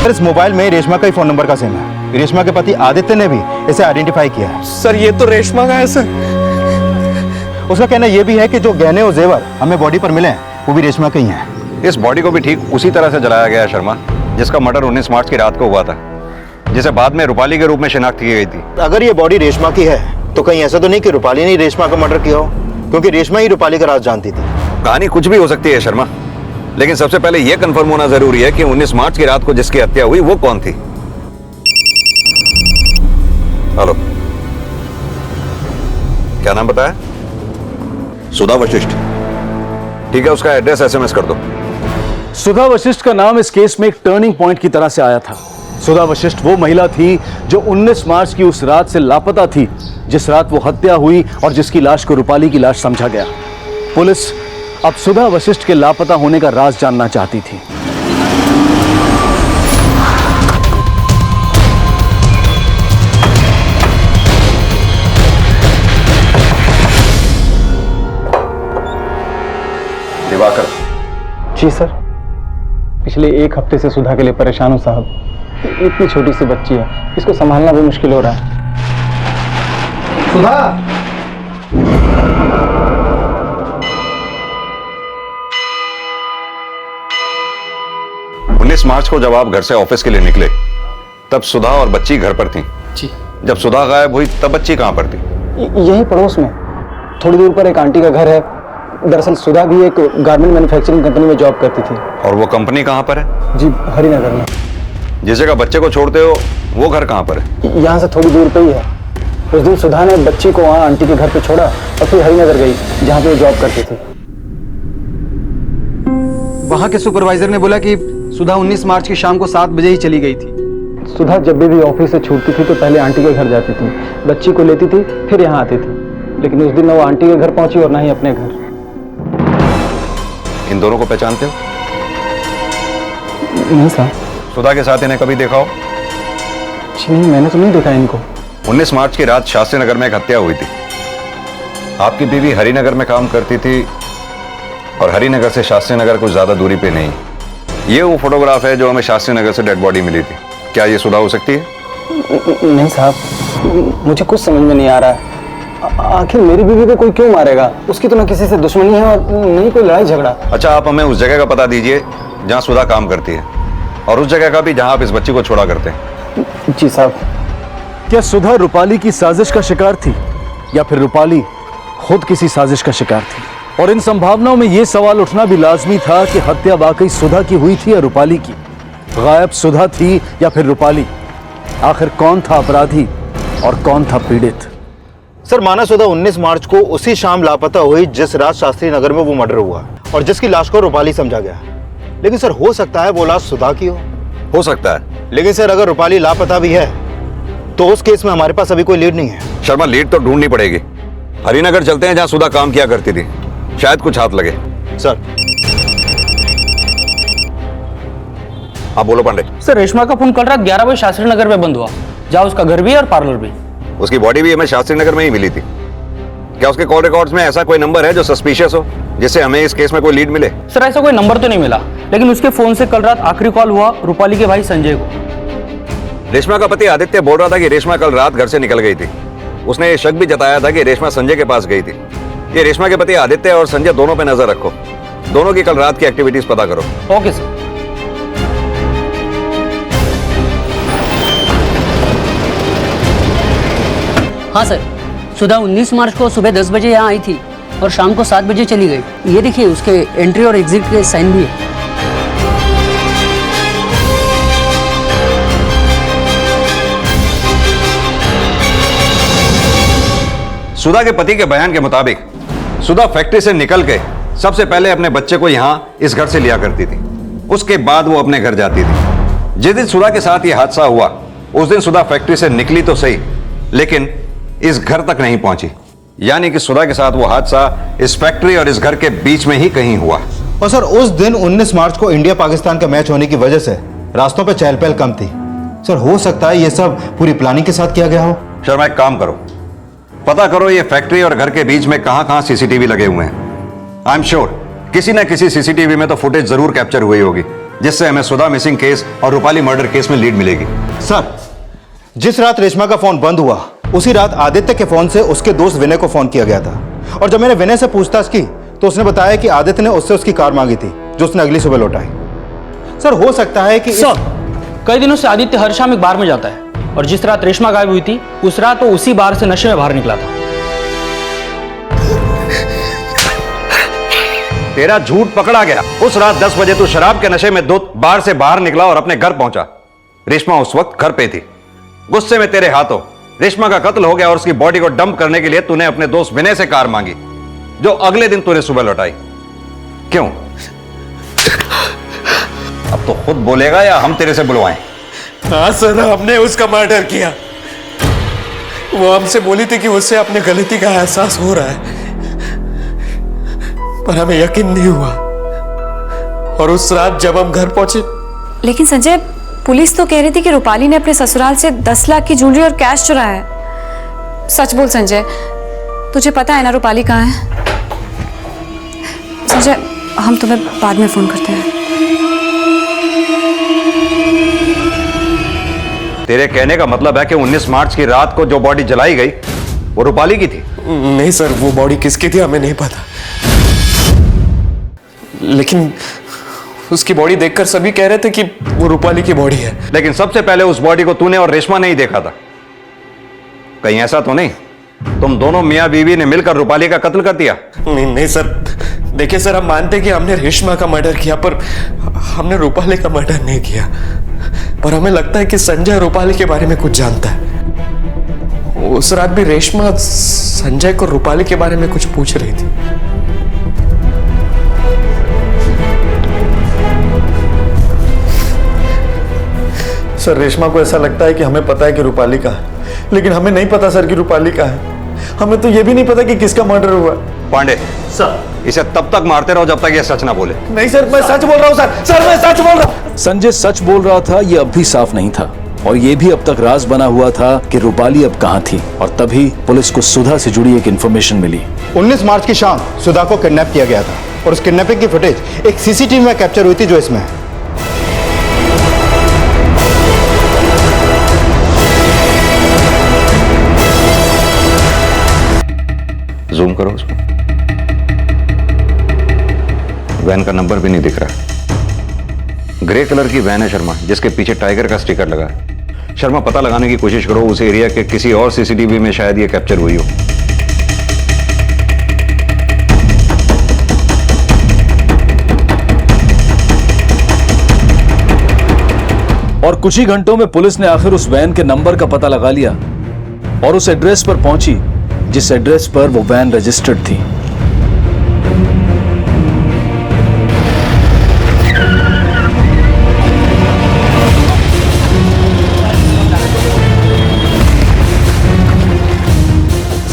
इस मोबाइल में रेशमा का ही फोन नंबर का सिम है। रेशमा के पति आदित्य ने भी इसे आइडेंटिफाई किया है। सर ये तो रेशमा का है सर। उसका कहना यह भी है कि जो गहने और जेवर हमें बॉडी पर मिले हैं वो भी रेशमा के ही हैं। इस बॉडी को भी ठीक उसी तरह से जलाया गया है शर्मा, जिसका मर्डर 19 मार्च की रात को हुआ था, जिसे बाद में रूपाली के रूप में शिनाख्त की गई थी। अगर ये बॉडी रेशमा की है तो कहीं ऐसा तो नहीं कि रूपाली ने रेशमा का मर्डर किया हो, क्योंकि रेशमा ही रूपाली का राज जानती थी। कहानी कुछ भी हो सकती है शर्मा, लेकिन सबसे पहले यह कंफर्म होना जरूरी है कि 19 मार्च की रात को जिसकी हत्या हुई वो कौन थी। हेलो, क्या नाम बताया? सुधा वशिष्ठ। ठीक है, उसका एड्रेस एसएमएस कर दो। सुधा वशिष्ठ का नाम इस केस में एक टर्निंग पॉइंट की तरह से आया था। सुधा वशिष्ठ वो महिला थी जो 19 मार्च की उस रात से लापता थी, जिस रात वो हत्या हुई और जिसकी लाश को रूपाली की लाश समझा गया। पुलिस अब सुधा वशिष्ठ के लापता होने का राज जानना चाहती थी। दिवाकर। जी सर, पिछले एक हफ्ते से सुधा के लिए परेशान हूं साहब। इतनी छोटी सी बच्ची है, इसको संभालना भी मुश्किल हो रहा है। सुधा, 19 मार्च को जब आप घर से ऑफिस के लिए निकले तब सुधा और बच्ची घर पर थी। जी। जब सुधा गायब हुई तब बच्ची कहां पर थी? यही पड़ोस में, थोड़ी दूर पर एक आंटी का घर है। दरअसल सुधा भी एक गारमेंट मैन्युफैक्चरिंग कंपनी में जॉब करती थी। और वो कंपनी कहां पर है? जी, हरिनगर में। जिस जगह बच्चे को छोड़ते हो वो घर कहां पर है? यहाँ से थोड़ी दूर पे ही है। उस दिन सुधा ने बच्ची को वहाँ आंटी के घर पे छोड़ा और फिर हरिनगर गई जहाँ पे वो जॉब करती थी। वहाँ के सुपरवाइजर ने बोला कि सुधा 19 मार्च की शाम को 7 बजे ही चली गई थी। सुधा जब भी ऑफिस से छूटती थी तो पहले आंटी के घर जाती थी, बच्ची को लेती थी, फिर यहाँ आती थी। लेकिन उस दिन न वो आंटी के घर पहुंची और ना ही अपने घर। इन दोनों को पहचानते हो? नहीं साहब। सुधा के साथ इन्हें कभी देखा हो? नहीं, मैंने तो नहीं देखा इनको। 19 मार्च की रात शास्त्री नगर में एक हत्या हुई थी। आपकी बीवी हरिनगर में काम करती थी और हरिनगर से शास्त्री नगर कुछ ज्यादा दूरी पे नहीं। ये वो फोटोग्राफ है जो हमें शास्त्री नगर से डेड बॉडी मिली थी। क्या ये सुधा हो सकती है? नहीं साहब, मुझे कुछ समझ में नहीं आ रहा है। आखिर मेरी बीवी को कोई क्यों मारेगा? उसकी तो ना किसी से दुश्मनी है और नहीं कोई लड़ाई झगड़ा। अच्छा, आप हमें उस जगह का पता दीजिए जहाँ सुधा काम करती है, और उस जगह का भी जहाँ आप इस बच्ची को छोड़ा करते हैं। जी साहब। क्या सुधा रूपाली की साजिश का शिकार थी या फिर रूपाली खुद किसी साजिश का शिकार थी? और इन संभावनाओं में यह सवाल उठना भी लाजमी था कि हत्या वाकई सुधा की हुई थी या रूपाली की? गायब सुधा थी या फिर रूपाली? आखिर कौन था अपराधी और कौन था पीड़ित? सर, माना सुधा 19 मार्च को उसी शाम लापता हुई जिस रात शास्त्री नगर में वो मर्डर हुआ और जिसकी लाश को रूपाली समझा गया। लेकिन सर, हो सकता है वो लाश सुधा की हो सकता है। लेकिन सर, अगर रूपाली लापता भी है तो उस केस में हमारे पास अभी कोई लीड नहीं है। शर्मा, लीड तो ढूंढनी पड़ेगी। हरिनगर चलते हैं जहाँ सुधा काम किया करती थी, शायद कुछ हाथ लगे। सर। हाँ बोलो पांडे। सर रेशमा का फोन कल रात 11 बजे शास्त्री नगर में बंद हुआ, जहाँ उसका घर भी है और पार्लर भी। उसकी बॉडी भी हमें शास्त्री नगर में ही मिली थी। क्या उसके कॉल रिकॉर्ड्स में ऐसा कोई नंबर है जो सस्पिशियस हो, जिससे हमें इस केस में कोई लीड मिले? सर ऐसा कोई नंबर तो नहीं मिला, लेकिन उसके फोन से कल रात आखिरी कॉल हुआ रूपाली के भाई संजय को। रेशमा का पति आदित्य बोल रहा था कि रेशमा कल रात घर से निकल गई थी। उसने ये शक भी जताया था कि रेशमा संजय के पास गई थी। ये रेशमा के पति आदित्य और संजय दोनों पे नजर रखो, दोनों की कल रात की एक्टिविटीज पता करो। Okay sir. हाँ सर, सुधा 19 मार्च को सुबह 10 बजे यहाँ आई थी और शाम को 7 बजे चली गई। ये देखिए उसके एंट्री और एग्जिट के साइन भी है। सुधा के पति के बयान के मुताबिक सुधा फैक्ट्री से निकल के सबसे पहले अपने बच्चे को यहां इस घर से लिया करती थी, उसके बाद वो अपने घर जाती थी। जिस दिन सुधा के साथ ये हादसा हुआ उस दिन सुधा फैक्ट्री से निकली तो सही, लेकिन इस घर तक नहीं पहुंची। यानी कि सुधा के साथ वो हादसा इस फैक्ट्री और इस घर के बीच में ही कहीं हुआ। और सर उस दिन 19 मार्च को इंडिया पाकिस्तान का मैच होने की वजह से रास्तों पे चहल पहल कम थी। सर हो सकता है ये सब पूरी प्लानिंग के साथ किया गया हो। शर्मा एक काम करो, पता करो ये फैक्ट्री और घर के बीच में कहां-कहां सीसीटीवी लगे हुए हैं। आई एम श्योर किसी न किसी सीसीटीवी में तो फुटेज जरूर कैप्चर हुई होगी, जिससे हमें सुधा मिसिंग केस और रूपाली मर्डर केस में लीड मिलेगी। सर जिस रात रेशमा का फोन बंद हुआ उसी रात आदित्य के फोन से उसके दोस्त विनय को फोन किया गया था, और जब मैंने विनय से पूछताछ की तो उसने बताया कि आदित्य ने उससे उसकी कार मांगी थी, जो उसने अगली सुबह लौटाई। सर हो सकता है कि सर कई दिनों से आदित्य हर शाम एक बार में जाता है, और जिस रात रेशमा गायब हुई थी उस रात वो उसी बार से नशे में बाहर निकला था। तेरा झूठ पकड़ा गया। उस रात 10 बजे तू शराब के नशे में बार से बाहर निकला और अपने घर पहुंचा। रेशमा उस वक्त घर पे थी। गुस्से में तेरे हाथों रेशमा का कत्ल हो गया और उसकी बॉडी को डंप करने के लिए तूने अपने दोस्त विनय से कार मांगी, जो अगले दिन तूने सुबह लौटाई। क्यों? अब तो खुद बोलेगा या हम तेरे से बुलवाएं? हाँ सर, हमने उसका मर्डर किया। वो हमसे बोली थी कि उससे अपने गलती का एहसास हो रहा है, पर हमें यकीन नहीं हुआ। और उस रात जब हम घर पहुंचे। लेकिन संजय, पुलिस तो कह रही थी कि रूपाली ने अपने ससुराल से 10 लाख की ज्वेलरी और कैश चुराया है। सच बोल संजय, तुझे पता है ना रूपाली कहाँ है? संजय, हम तुम्हें बाद में फोन करते हैं। तेरे कहने का मतलब है कि 19 मार्च की रात को जो बॉडी जलाई गई वो रूपाली की थी? नहीं सर, वो बॉडी किसकी थी हमें नहीं पता, लेकिन उसकी बॉडी देखकर सभी कह रहे थे कि वो रूपाली की बॉडी है। लेकिन सबसे पहले उस बॉडी को तूने और रेशमा ने ही देखा था। कहीं ऐसा तो नहीं तुम दोनों मियां बीवी ने मिलकर रूपाली का कत्ल कर दिया? नहीं सर, देखिए सर, हम मानते कि हमने रेशमा का मर्डर किया, पर हमने रूपाली का मर्डर नहीं किया। पर हमें लगता है कि संजय रूपाली के बारे में कुछ जानता है। उस रात भी रेशमा संजय को रूपाली के बारे में कुछ पूछ रही थी। सर, रेशमा को ऐसा लगता है कि हमें पता है कि रूपाली का है, लेकिन हमें नहीं पता सर कि रूपाली का है। हमें तो यह भी नहीं पता कि किसका मर्डर हुआ। पांडे सर, इसे तब तक मारते रहो जब तक ये सच ना बोले। नहीं सर, मैं सच बोल रहा हूँ सर। सर मैं सच बोल रहा हूँ। संजय सच बोल रहा था, ये अब भी साफ नहीं था, और ये भी अब तक राज बना हुआ था कि रूपाली अब कहां थी। और तभी पुलिस को सुधा से जुड़ी एक इंफॉर्मेशन मिली। 19 मार्च की शाम सुधा को किडनैप किया गया था, और उस किडनैपिंग की फुटेज एक सीसीटीवी में कैप्चर हुई थी, जो इसमें है। जूम करो उसको। वैन का नंबर भी नहीं दिख रहा। ग्रे कलर की वैन है शर्मा, जिसके पीछे टाइगर का स्टिकर लगा है। शर्मा, पता लगाने की कोशिश करो उस एरिया के किसी और सीसीटीवी में शायद ये कैप्चर हुई हो। और कुछ ही घंटों में पुलिस ने आखिर उस वैन के नंबर का पता लगा लिया और उस एड्रेस पर पहुंची जिस एड्रेस पर वो वैन रजिस्टर्ड थी।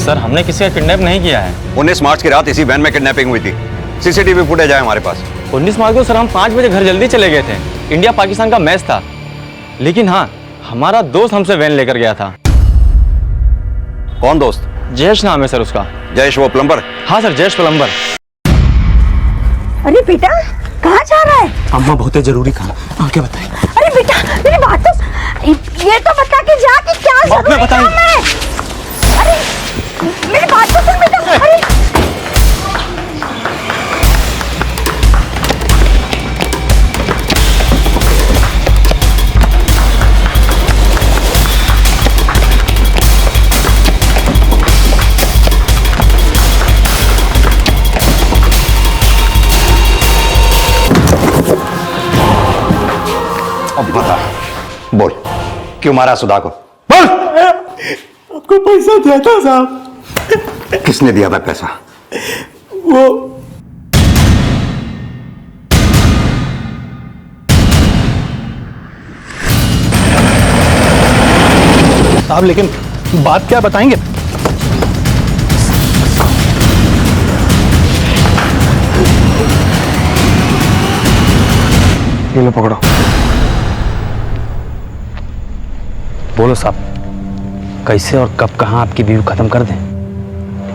सर, हमने किसी का किडनैप नहीं किया है। 19 मार्च की रात इसी वैन में किडनैपिंग हुई थी। सीसीटीवी फुटेज है हमारे पास। 19 मार्च को सर हम 5 बजे घर जल्दी चले गए थे। इंडिया पाकिस्तान का मैच था, लेकिन हाँ हमारा दोस्त हमसे वैन लेकर गया था। कौन दोस्त? जयेश नाम है सर उसका। जयेश वो प्लम्बर? हाँ सर, जयेश प्लम्बर। अरे बेटा कहाँ जा रहा है? अम्मा बहुत जरूरी काम, आके बताएं। अरे बेटा मेरी बात तो ये तो बता के जा कि क्या जरूरी काम है। अरे मेरी बात तो सुन बेटा। अरे अब बता, बोल क्यों मारा सुधा को? बोल। आपको पैसा दिया था साहब। किसने दिया था पैसा? वो साहब लेकिन बात क्या बताएंगे? ये लो पकड़ो। बोलो साहब, कैसे और कब कहाँ आपकी बीवी खत्म कर दें?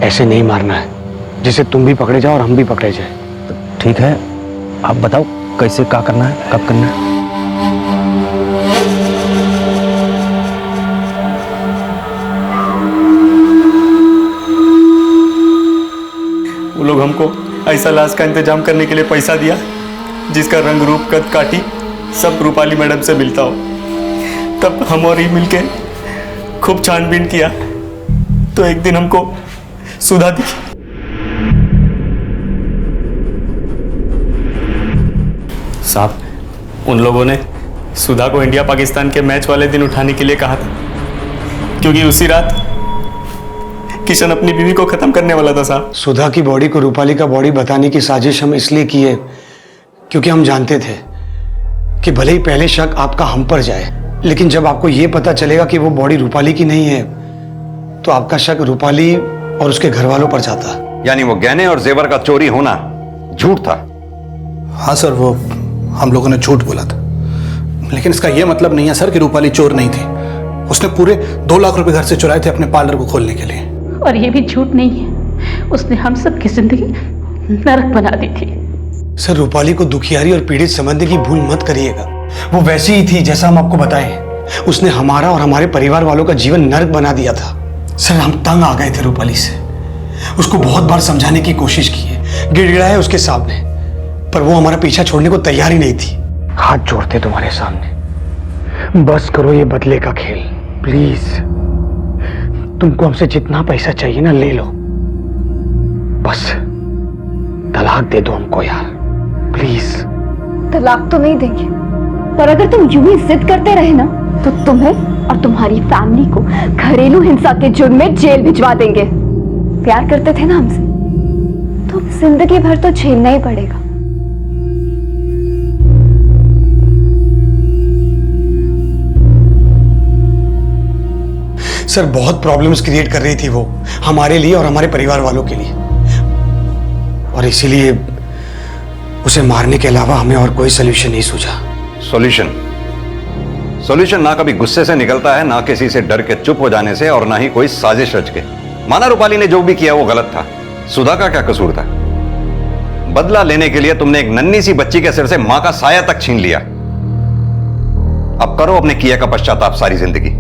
ऐसे नहीं मारना है जिसे तुम भी पकड़े जाओ और हम भी पकड़े जाए। ठीक है, आप बताओ कैसे क्या करना है, कब करना है? वो लोग हमको ऐसा लाश का इंतजाम करने के लिए पैसा दिया जिसका रंग रूप कद काटी सब रूपाली मैडम से मिलता हो। तब हम और ही मिलके खूब छानबीन किया तो एक दिन हमको सुधा दिखी। साहब उन लोगों ने सुधा को इंडिया पाकिस्तान के मैच वाले दिन उठाने के लिए कहा था, क्योंकि उसी रात किशन अपनी बीवी को खत्म करने वाला था। साहब सुधा की बॉडी को रूपाली का बॉडी बताने की साजिश हम इसलिए की है क्योंकि हम जानते थे कि भले ही पहले शक आपका हम पर जाए, लेकिन जब आपको यह पता चलेगा कि वो बॉडी रूपाली की नहीं है तो आपका शक रूपाली और उसके घर वालों पर जाता। यानी वो गहने और जेवर का चोरी होना झूठ था? हाँ सर, वो हम लोगों ने झूठ बोला था, लेकिन इसका यह मतलब नहीं है सर कि रूपाली चोर नहीं थी। उसने पूरे 2 लाख रुपए घर से चुराए थे अपने पार्लर को खोलने के लिए। और ये भी झूठ नहीं है, उसने हम सब की जिंदगी नरक बना दी थी। सर रूपाली को दुखियारी और पीड़ित समझने की भूल मत करिएगा। वो वैसी ही थी जैसा हम आपको बताएं। उसने हमारा और हमारे परिवार वालों का जीवन नरक बना दिया था। सर हम तंग आ गए थे रूपाली से। उसको बहुत बार समझाने की कोशिश की है, गिड़गिड़ाए उसके सामने, पर वो हमारा पीछा छोड़ने को तैयार ही नहीं थी। हाथ जोड़ते तुम्हारे सामने, बस करो ये बदले का खेल प्लीज। तुमको हमसे जितना पैसा चाहिए ना ले लो, बस तलाक दे दो हमको यार प्लीज। तलाक तो नहीं देंगे, पर अगर तुम यूं ही जिद करते रहे ना तो तुम्हें और तुम्हारी फैमिली को घरेलू हिंसा के जुर्म में जेल भिजवा देंगे। प्यार करते थे ना हमसे तो जिंदगी भर तो झेलना ही पड़ेगा। सर बहुत प्रॉब्लम्स क्रिएट कर रही थी वो हमारे लिए और हमारे परिवार वालों के लिए, और इसीलिए उसे मारने के अलावा हमें और कोई सोल्यूशन नहीं सूझा। सॉल्यूशन ना कभी गुस्से से निकलता है, ना किसी से डर के चुप हो जाने से, और ना ही कोई साजिश रच के। माना रूपाली ने जो भी किया वो गलत था, सुधा का क्या कसूर था? बदला लेने के लिए तुमने एक नन्ही सी बच्ची के सिर से मां का साया तक छीन लिया। अब करो अपने किए का पश्चाताप सारी जिंदगी।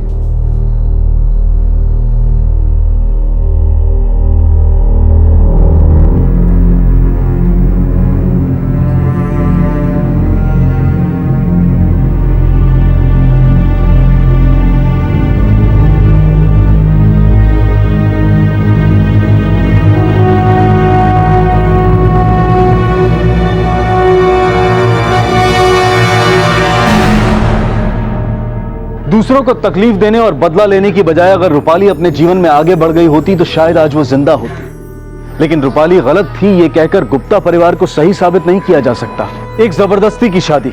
दूसरों को तकलीफ देने और बदला लेने की बजाय अगर रूपाली अपने जीवन में आगे बढ़ गई होती तो शायद आज वो जिंदा होती। लेकिन रूपाली गलत थी ये कहकर गुप्ता परिवार को सही साबित नहीं किया जा सकता। एक जबरदस्ती की शादी,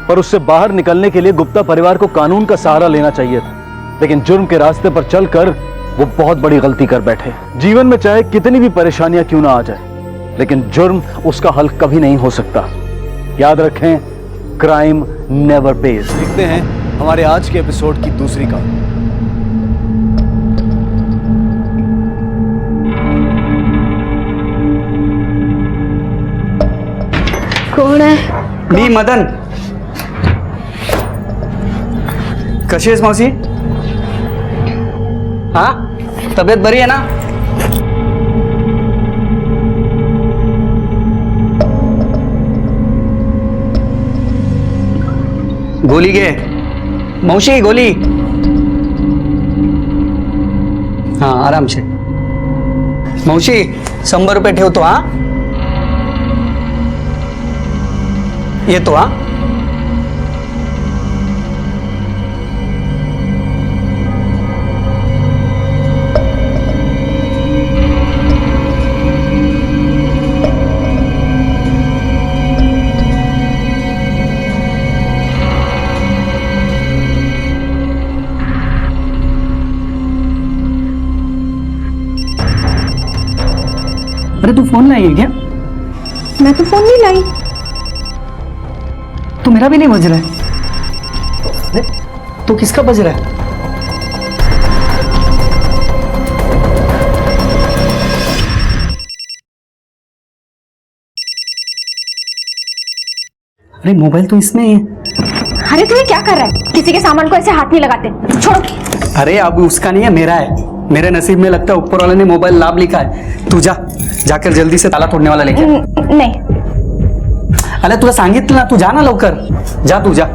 पर उससे बाहर निकलने के लिए गुप्ता परिवार को कानून का सहारा लेना चाहिए था, लेकिन जुर्म के रास्ते पर चलकर वो बहुत बड़ी गलती कर बैठे। जीवन में चाहे कितनी भी परेशानियां क्यों ना आ जाए, लेकिन जुर्म उसका हल कभी नहीं हो सकता। याद रखें, क्राइम नेवर पेज। देखते हैं हमारे आज के एपिसोड की दूसरी कहानी। कौन है? मी मदन. कशी आहेस मावशी? हा, तब्येत बरी आहे ना? गोली घे मावशी, गोली. हा, आराम से. मावशी 100 रुपये ठेवतो. हा, येतो. हा, अरे तू फोन लाई है क्या? मैं तो फोन नहीं लाई. तो मेरा भी नहीं बज रहा है. तो किसका बज रहा है? अरे मोबाइल तो इसमें ही है. अरे तू ये क्या कर रहा है? किसी के सामान को ऐसे हाथ नहीं लगाते. छोड़ो. अरे अब उसका नहीं है, मेरा है. मेरे नसीब में लगता है ऊपर वाले ने मोबाइल लाभ लिखा है. तू जा, जाकर जल्दी से ताला तोड़ने वाला लेके. नहीं. अरे तुला सांगितलं ना, तू जा ना लवकर. जा तू जा.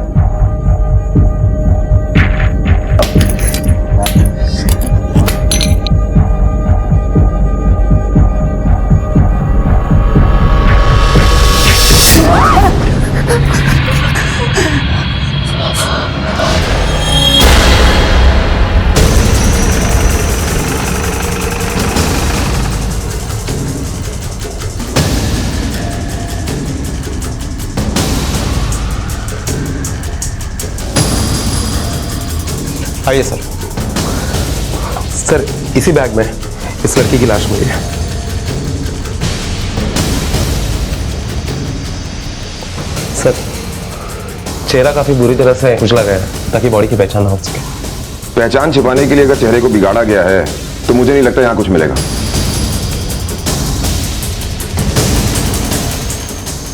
आइए सर. सर इसी बैग में इस लड़की की लाश मिली है. सर चेहरा काफी बुरी तरह से कुचला गया है ताकि बॉडी की पहचान ना हो सके. पहचान छिपाने के लिए अगर चेहरे को बिगाड़ा गया है तो मुझे नहीं लगता यहां कुछ मिलेगा.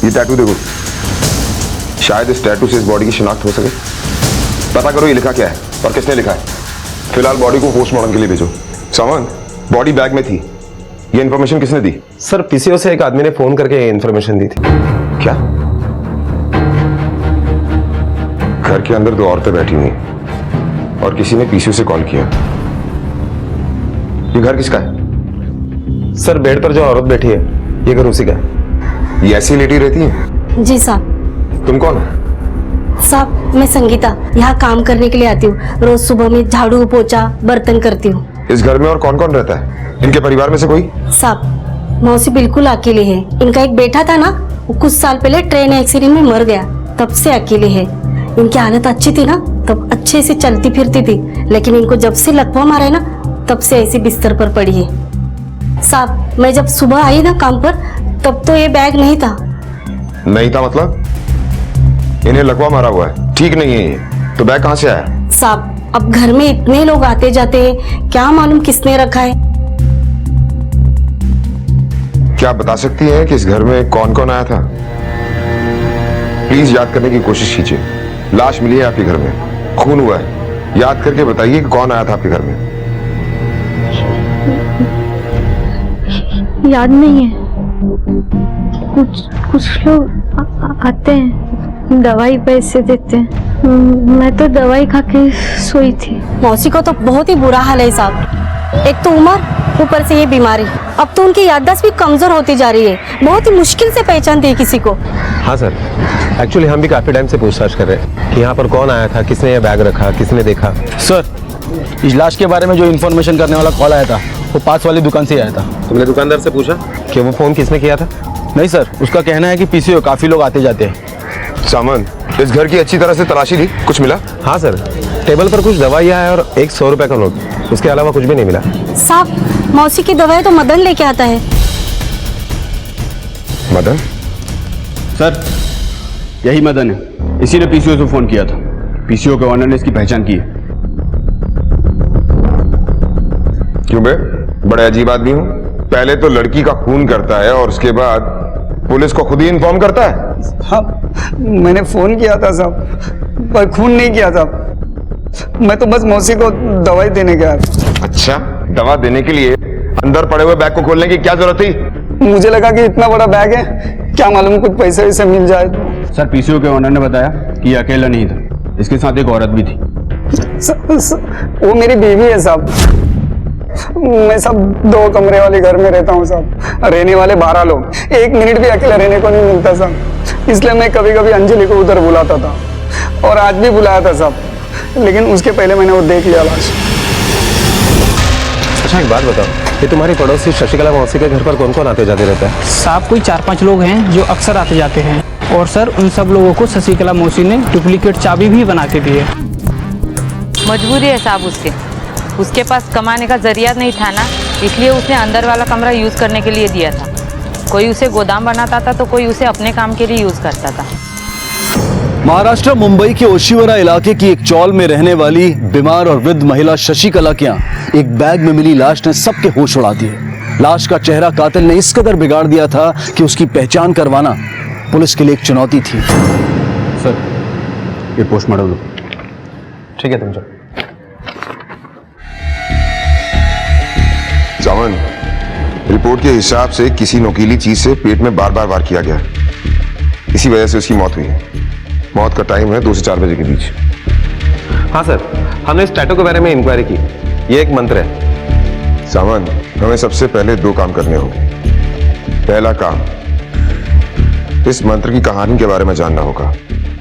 ये टैटू देखो, शायद इस टैटू से इस बॉडी की शिनाख्त हो सके. पता करो ये लिखा क्या है और किसने लिखा है. फिलहाल बॉडी को पोस्टमार्टम के लिए भेजो. सामान बॉडी बैग में थी. ये इन्फॉर्मेशन किसने दी? सर पीसीओ से एक आदमी ने फोन करके इन्फॉर्मेशन दी थी. क्या? घर के अंदर 2 औरतें बैठी हुई और किसी ने पीसीओ से कॉल किया. ये घर किसका है? सर बेड पर जो औरत बैठी है ये घर उसी का है. ये ऐसी लेटी रहती है? जी साहब. तुम कौन हो? साहब मैं संगीता, यहाँ काम करने के लिए आती हूँ. रोज सुबह में झाड़ू पोछा बर्तन करती हूँ. इस घर में और कौन कौन रहता है? इनके परिवार में से कोई? साहब मौसी बिल्कुल अकेले है. इनका एक बेटा था ना, वो कुछ साल पहले ट्रेन एक्सीडेंट में मर गया, तब से अकेले है. इनकी हालत अच्छी थी ना, तब अच्छे से चलती फिरती थी, लेकिन इनको जब से लकवा मारा है ना तब से ऐसे बिस्तर पर पड़ी है. साहब मैं जब सुबह आई ना काम पर तब तो ये बैग नहीं था. नहीं था मतलब? इन्हें लकवा मारा हुआ है, ठीक नहीं है ये. तो बैग कहाँ से आया? साहब अब घर में इतने लोग आते जाते हैं, क्या मालूम किसने रखा है. क्या आप बता सकती हैं कि इस घर में कौन कौन आया था? प्लीज याद करने की कोशिश कीजिए. लाश मिली है आपके घर में, खून हुआ है. याद करके बताइए कि कौन आया था आपके घर में. याद नहीं है. कुछ लोग आते हैं, दवाई पैसे देते हैं. मैं तो दवाई खा के सोई थी. मौसी को तो बहुत ही बुरा हाल है साहब. एक तो उम्र, ऊपर से ये बीमारी. अब तो उनकी याददाश्त भी कमजोर होती जा रही है. बहुत ही मुश्किल से पहचानती है किसी को. हाँ सर, एक्चुअली हम भी काफी टाइम से पूछताछ कर रहे हैं कि यहाँ पर कौन आया था, किसने ये बैग रखा, किसने देखा. सर इस लाश के बारे में जो इन्फॉर्मेशन करने वाला कॉल आया था वो पास वाली दुकान से आया था. तुमने दुकानदार से पूछा कि वो फोन किसने किया था? नहीं सर, उसका कहना है कि पीसीओ काफी लोग आते जाते हैं. सामान इस घर की अच्छी तरह से तलाशी ली, कुछ मिला? हाँ सर, टेबल पर कुछ दवाइयाँ है और एक 100 रुपए का नोट. उसके अलावा कुछ भी नहीं मिला. साहब मौसी की दवाई तो मदन लेके आता है. मदन? सर यही मदन है. इसी ने पीसीओ से फोन किया था। पीसीओ के ऑनर ने इसकी पहचान की है। क्यों बे, बड़े अजीब आदमी हो। पहले तो लड़की का खून करता है और उसके बाद पुलिस को खुद ही इन्फॉर्म करता है। हाँ, मैंने फोन किया था साहब, पर खून नहीं किया था। मैं तो बस मौसी को दवाई देने गया था। अच्छा, दवा देने के लिए अंदर पड़े हुए बैग को खोलने की क्या जरूरत थी? मुझे लगा कि इतना बड़ा बैग है, क्या मालूम कुछ पैसे वैसे मिल जाए तो। सर, पीसीओ के ऑनर ने बताया कि ये अकेला नहीं था, इसके साथ एक औरत भी थी। वो मेरी बीवी है साहब। मैं सब 2 कमरे वाले घर में रहता हूँ साहब। रहने वाले 12 लोग, 1 मिनट भी अकेला रहने को नहीं मिलता साहब। इसलिए मैं कभी कभी अंजलि को उधर बुलाता था, और आज भी बुलाया था साहब, लेकिन उसके पहले मैंने वो देख लिया लाश। अच्छा, एक बात बताओ, ये तुम्हारी पड़ोसी शशिकला मौसी के घर पर कौन कौन आते जाते रहता है? साहब कोई 4-5 लोग हैं जो अक्सर आते जाते हैं, और सर उन सब लोगों को शशिकला मौसी ने डुप्लीकेट चाबी भी बना के दी है। मजबूरी है साहब उसके पास कमाने का जरिया नहीं था ना, इसलिए उसने अंदर वाला कमरा यूज करने के लिए दिया था। कोई उसे गोदाम बनाता था तो कोई उसे अपने काम के लिए यूज करता था। महाराष्ट्र मुंबई के ओशिवरा इलाके की एक चौल में रहने वाली बीमार और वृद्ध महिला शशिकला के यहाँ एक बैग में मिली लाश ने सबके होश उड़ा दिए। लाश का चेहरा कातिल ने इस कदर बिगाड़ दिया था कि उसकी पहचान करवाना पुलिस के लिए एक चुनौती थी। सर, ये पोस्टमार्टम लो। ठीक है, तुम जाओ। सावन, रिपोर्ट के हिसाब से किसी नोकीली चीज से पेट में बार बार वार किया गया, इसी वजह से उसकी मौत हुई है। मौत का टाइम है 2 से 4 बजे के बीच। हाँ सर, हमने इस टैटू के बारे में इंक्वायरी की। ये एक मंत्र है। सावन, हमें सबसे पहले 2 काम करने होंगे। पहला काम, इस मंत्र की कहानी के बारे में जानना होगा।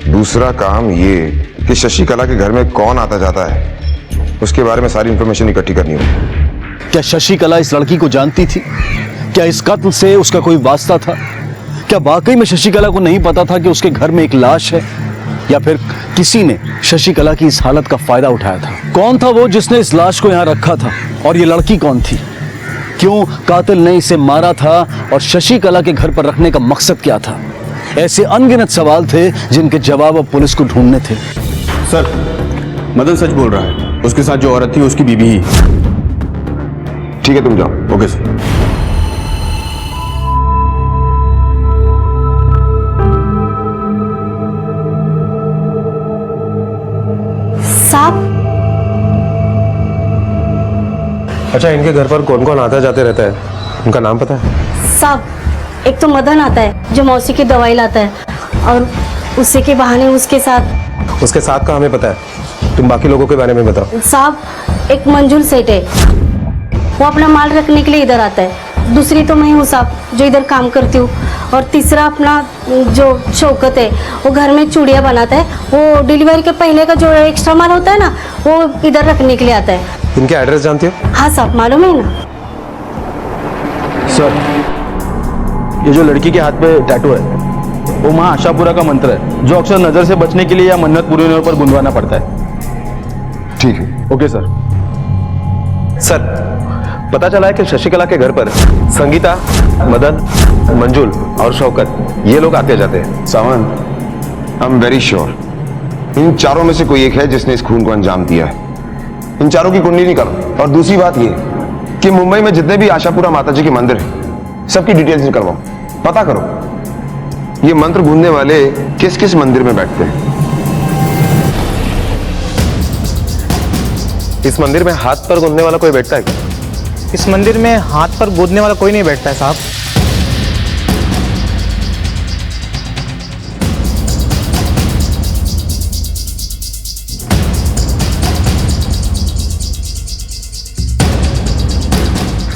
दूसरा काम ये कि शशिकला के घर में कौन आता जाता है, उसके बारे में सारी इंफॉर्मेशन इकट्ठी करनी होगी। क्या शशिकला इस लड़की को जानती थी? क्या इस कत्ल से उसका कोई वास्ता था? क्या वाकई में शशिकला को नहीं पता था कि उसके घर में एक लाश है, या फिर किसी ने शशिकला की इस हालत का फायदा उठाया था? कौन था वो जिसने इस लाश को यहाँ रखा था, और ये लड़की कौन थी? क्यों कातिल ने इसे मारा था, और शशिकला के घर पर रखने का मकसद क्या था? ऐसे अनगिनत सवाल थे जिनके जवाब अब पुलिस को ढूंढने थे। सर, मदन सच बोल रहा है। उसके साथ जो औरत थी उसकी बीवी ही। ठीक है, तुम जाओ। Okay sir. साहब, अच्छा, इनके घर पर कौन कौन आता जाते रहता है, उनका नाम पता है? साहब, एक तो मदन आता है जो मौसी की दवाई लाता है, और उसी के बहाने उसके साथ का हमें पता है। तुम बाकी लोगों के बारे में बताओ। साहब, एक मंजुल सेठ है, वो अपना माल रखने के लिए इधर आता है। दूसरी तो मैं हूँ साहब, जो इधर काम करती हूँ। और तीसरा अपना जो शौकत है, वो घर में चूड़ियाँ बनाता है। वो डिलीवरी के पहले का जो एक्स्ट्रा माल होता है ना, वो इधर रखने के लिए आता है। इनके एड्रेस जानती हो? हाँ साहब, मालूम है ना। सर, ये जो लड़की के हाथ पे टैटू है, वो माँ आशापुरा का मंत्र है, जो अक्सर नजर से बचने के लिए या मन्नत पूरी होने पर गुनगुनाना पड़ता है। ठीक है। Okay sir. सर, पता चला है कि शशिकला के घर पर संगीता, मदन, मंजुल और शौकत, ये लोग आते जाते हैं। सावन, I am very sure in चारों में से कोई एक है जिसने इस खून को अंजाम दिया है। इन चारों की कुंडली निकालो। और दूसरी बात ये कि मुंबई में जितने भी आशापुरा माता जी के मंदिर हैं, सबकी डिटेल्स निकलवाओ, पता करो ये मंत्र गूंजने वाले किस किस मंदिर में बैठते हैं। इस मंदिर में हाथ पर गूंजने वाला कोई बैठता है क्या? इस मंदिर में हाथ पर गोदने वाला कोई नहीं बैठता है साहब।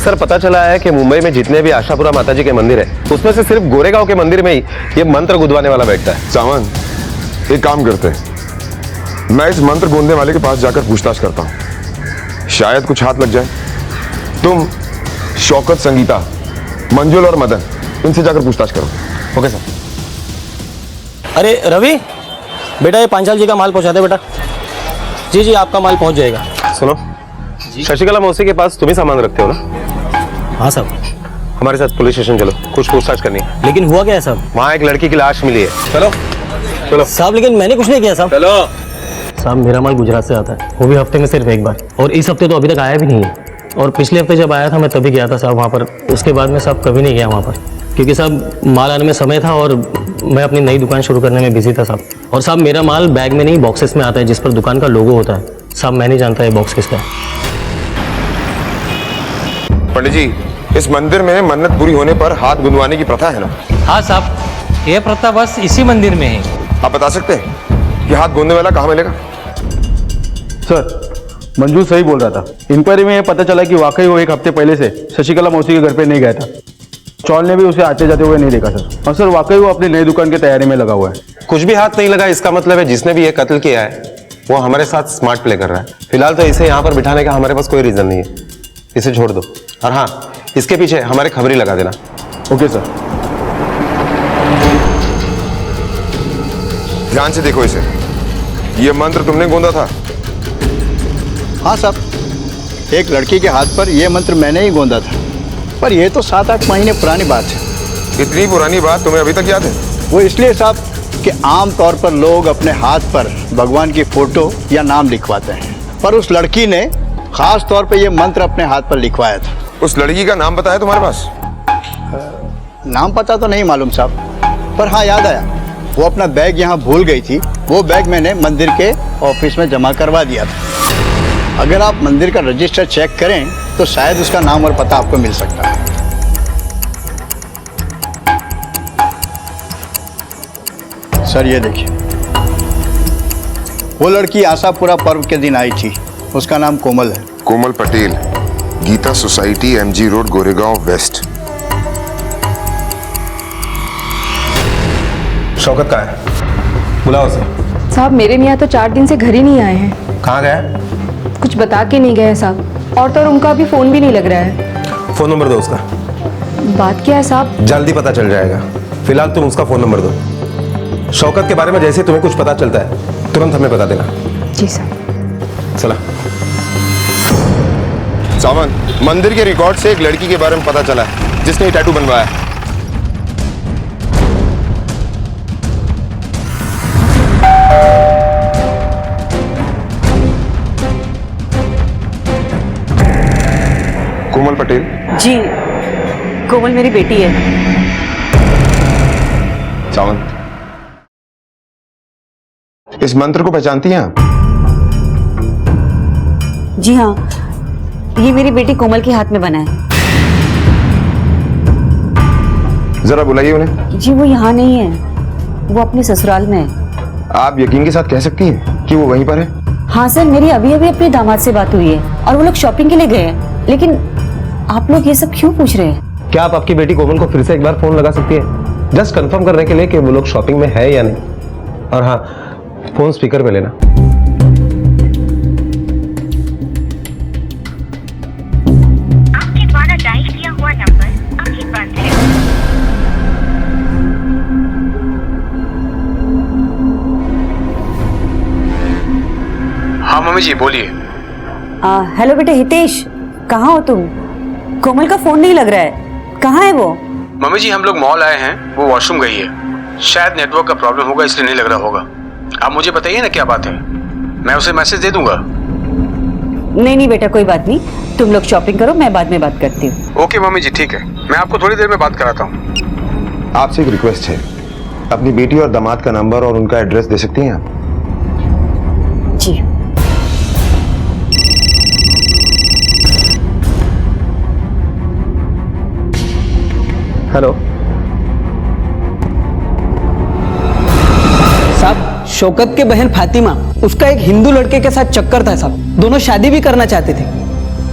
सर, पता चला है कि मुंबई में जितने भी आशापुरा माता जी के मंदिर है, उसमें से सिर्फ गोरेगांव के मंदिर में ही ये मंत्र गुदवाने वाला बैठता है। सावन, एक काम करते हैं, मैं इस मंत्र गूंजने वाले के पास जाकर पूछताछ करता हूं, शायद कुछ हाथ लग जाए। तुम शौकत, संगीता, मंजुल और मदन, इनसे जाकर पूछताछ करो। Okay sir. अरे रवि बेटा, ये पांचाल जी का माल पहुंचा दे बेटा। जी जी, आपका माल पहुंच जाएगा। सुनो, शशिकला मौसी के पास तुम ही सामान रखते हो ना? हाँ साहब। हमारे साथ पुलिस स्टेशन चलो, कुछ पूछताछ करनी है। लेकिन हुआ क्या है साहब? वहाँ एक लड़की की लाश मिली है। चलो। चलो साहब, लेकिन मैंने कुछ नहीं किया साहब। चलो साहब, मेरा माल गुजरात से आता है, वो भी हफ्ते में सिर्फ एक बार, और इस हफ्ते तो अभी तक आया भी नहीं है। और पिछले हफ्ते जब आया था मैं तभी गया था साहब वहाँ पर, उसके बाद में साहब कभी नहीं गया वहाँ पर, क्योंकि साहब माल आने में समय था और मैं अपनी नई दुकान शुरू करने में बिजी था साहब। और साहब मेरा माल बैग में नहीं बॉक्सेस में आता है, जिस पर दुकान का लोगो होता है। साहब मैं नहीं जानता ये बॉक्स किसका है। पंडित जी, इस मंदिर में मन्नत पूरी होने पर हाथ गुंदवाने की प्रथा है ना? हाँ साहब, ये प्रथा बस इसी मंदिर में है। आप बता सकते हैं कि हाथ गूंदने वाला कहाँ मिलेगा? सर, मंजू सही बोल रहा था। इंक्वायरी में ये पता चला कि वाकई वो एक हफ्ते पहले से शशिकला मौसी के घर पे नहीं गया था। चौल ने भी उसे आते जाते हुए नहीं देखा सर। और सर वाकई वो अपनी नई दुकान की तैयारी में लगा हुआ है। कुछ भी हाथ नहीं लगा, इसका मतलब है जिसने भी ये कत्ल किया है वो हमारे साथ स्मार्ट प्ले कर रहा है। फिलहाल तो इसे यहाँ पर बिठाने का हमारे पास कोई रीजन नहीं है, इसे छोड़ दो। और हाँ, इसके पीछे हमारे खबरी लगा देना। Okay sir. ध्यान से देखो इसे, ये मंत्र तुमने गूंदा था? हाँ साहब, एक लड़की के हाथ पर यह मंत्र मैंने ही गोंदा था, पर यह तो 7-8 महीने पुरानी बात है। इतनी पुरानी बात तुम्हें अभी तक याद है? वो इसलिए साहब कि आम तौर पर लोग अपने हाथ पर भगवान की फोटो या नाम लिखवाते हैं, पर उस लड़की ने खास तौर पर यह मंत्र अपने हाथ पर लिखवाया था। उस लड़की का नाम पता है तुम्हारे पास? नाम पता तो नहीं मालूम साहब, पर हाँ याद आया, वो अपना बैग यहाँ भूल गई थी। वो बैग मैंने मंदिर के ऑफिस में जमा करवा दिया था। अगर आप मंदिर का रजिस्टर चेक करें तो शायद उसका नाम और पता आपको मिल सकता है। सर ये देखिए, वो लड़की आशापुरा पर्व के दिन आई थी, उसका नाम कोमल है। Komal Patel, Geeta society, MG road, Goregaon west. Shaukat कहाँ है? बुलाओ उसे। साहब, मेरे मियाँ तो 4 दिन से घर ही नहीं आए हैं। कहाँ गया? कुछ बता के नहीं गए साहब, और तो उनका अभी फोन भी नहीं लग रहा है। फोन नंबर दो उसका। बात क्या है साहब? जल्दी पता चल जाएगा, फिलहाल तुम उसका फोन नंबर दो। शौकत के बारे में जैसे तुम्हें कुछ पता चलता है तुरंत हमें बता देना। जी सर। चला। सावंत, मंदिर के रिकॉर्ड से एक लड़की के बारे में पता चला है जिसने ये टैटू बनवाया है। कोमल पटेल? जी, कोमल मेरी बेटी है। सावंत, इस मंत्र को पहचानती हैं आप? जी हाँ, ये मेरी बेटी कोमल के हाथ में बना है। जरा बुलाइए उन्हें। जी वो यहाँ नहीं है, वो अपने ससुराल में है। आप यकीन के साथ कह सकती हैं कि वो वहीं पर है? हाँ सर, मेरी अभी अभी अपने दामाद से बात हुई है और वो लोग शॉपिंग के लिए गए हैं। लेकिन आप लोग ये सब क्यों पूछ रहे हैं? क्या आप आपकी बेटी कोमल को फिर से एक बार फोन लगा सकती हैं, जस्ट कंफर्म करने के लिए कि वो लोग शॉपिंग में है या नहीं? और हाँ, फोन स्पीकर पे लेना। आपके द्वारा डायल किया हुआ नंबर अभी बंद है। हाँ मम्मी जी बोलिए। हेलो बेटे हितेश, कहाँ हो तुम? कोमल का फोन नहीं लग रहा है, कहाँ है वो? मम्मी जी हम लोग मॉल आए हैं, वो वॉशरूम गई है। शायद नेटवर्क का प्रॉब्लम होगा इसलिए नहीं लग रहा होगा। आप मुझे बताइए ना क्या बात है, मैं उसे मैसेज दे दूंगा। नहीं नहीं बेटा, कोई बात नहीं, तुम लोग शॉपिंग करो, मैं बाद में बात करती हूँ। ओके मम्मी जी ठीक है, मैं आपको थोड़ी देर में बात कराता हूँ। आपसे एक रिक्वेस्ट है, अपनी बेटी और दामाद का नंबर और उनका एड्रेस दे सकती हैं आप? जी। हेलो साहब, शौकत के बहन फातिमा, उसका एक हिंदू लड़के के साथ चक्कर था साहब। दोनों शादी भी करना चाहते थे,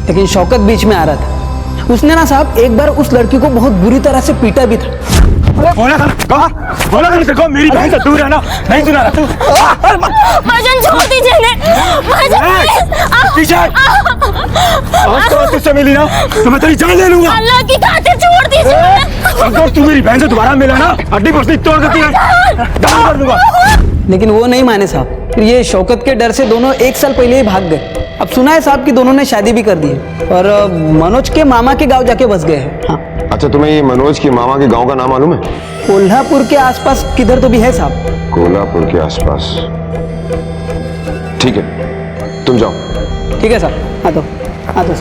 लेकिन शौकत बीच में आ रहा था। उसने ना साहब एक बार उस लड़की को बहुत बुरी तरह से पीटा भी था। बोला था मेरी बहन से दूर रहना, नहीं सुना रहा तू? भजन छोड़ दीजिए तुझसे मिली ना तो मैं तेरी जान ले लूंगा। अल्लाह की खातिर छोड़ दीजिए। अगर तू मेरी बहन से दोबारा मिला ना, हड्डी पसली तोड़ देती है, डाल कर दूंगा। लेकिन वो नहीं माने साहब, फिर ये शौकत के डर से दोनों 1 साल पहले ही भाग गए। अब सुना है साहब कि दोनों ने शादी भी कर दी है और मनोज के मामा के गांव जाके बस गए हैं। हाँ अच्छा, तुम्हें ये मनोज की मामा के गांव का नाम मालूम है? कोल्हापुर के आसपास किधर तो भी है साहब। कोल्हापुर के आसपास, ठीक है, तुम जाओ। ठीक है साहब, आ दो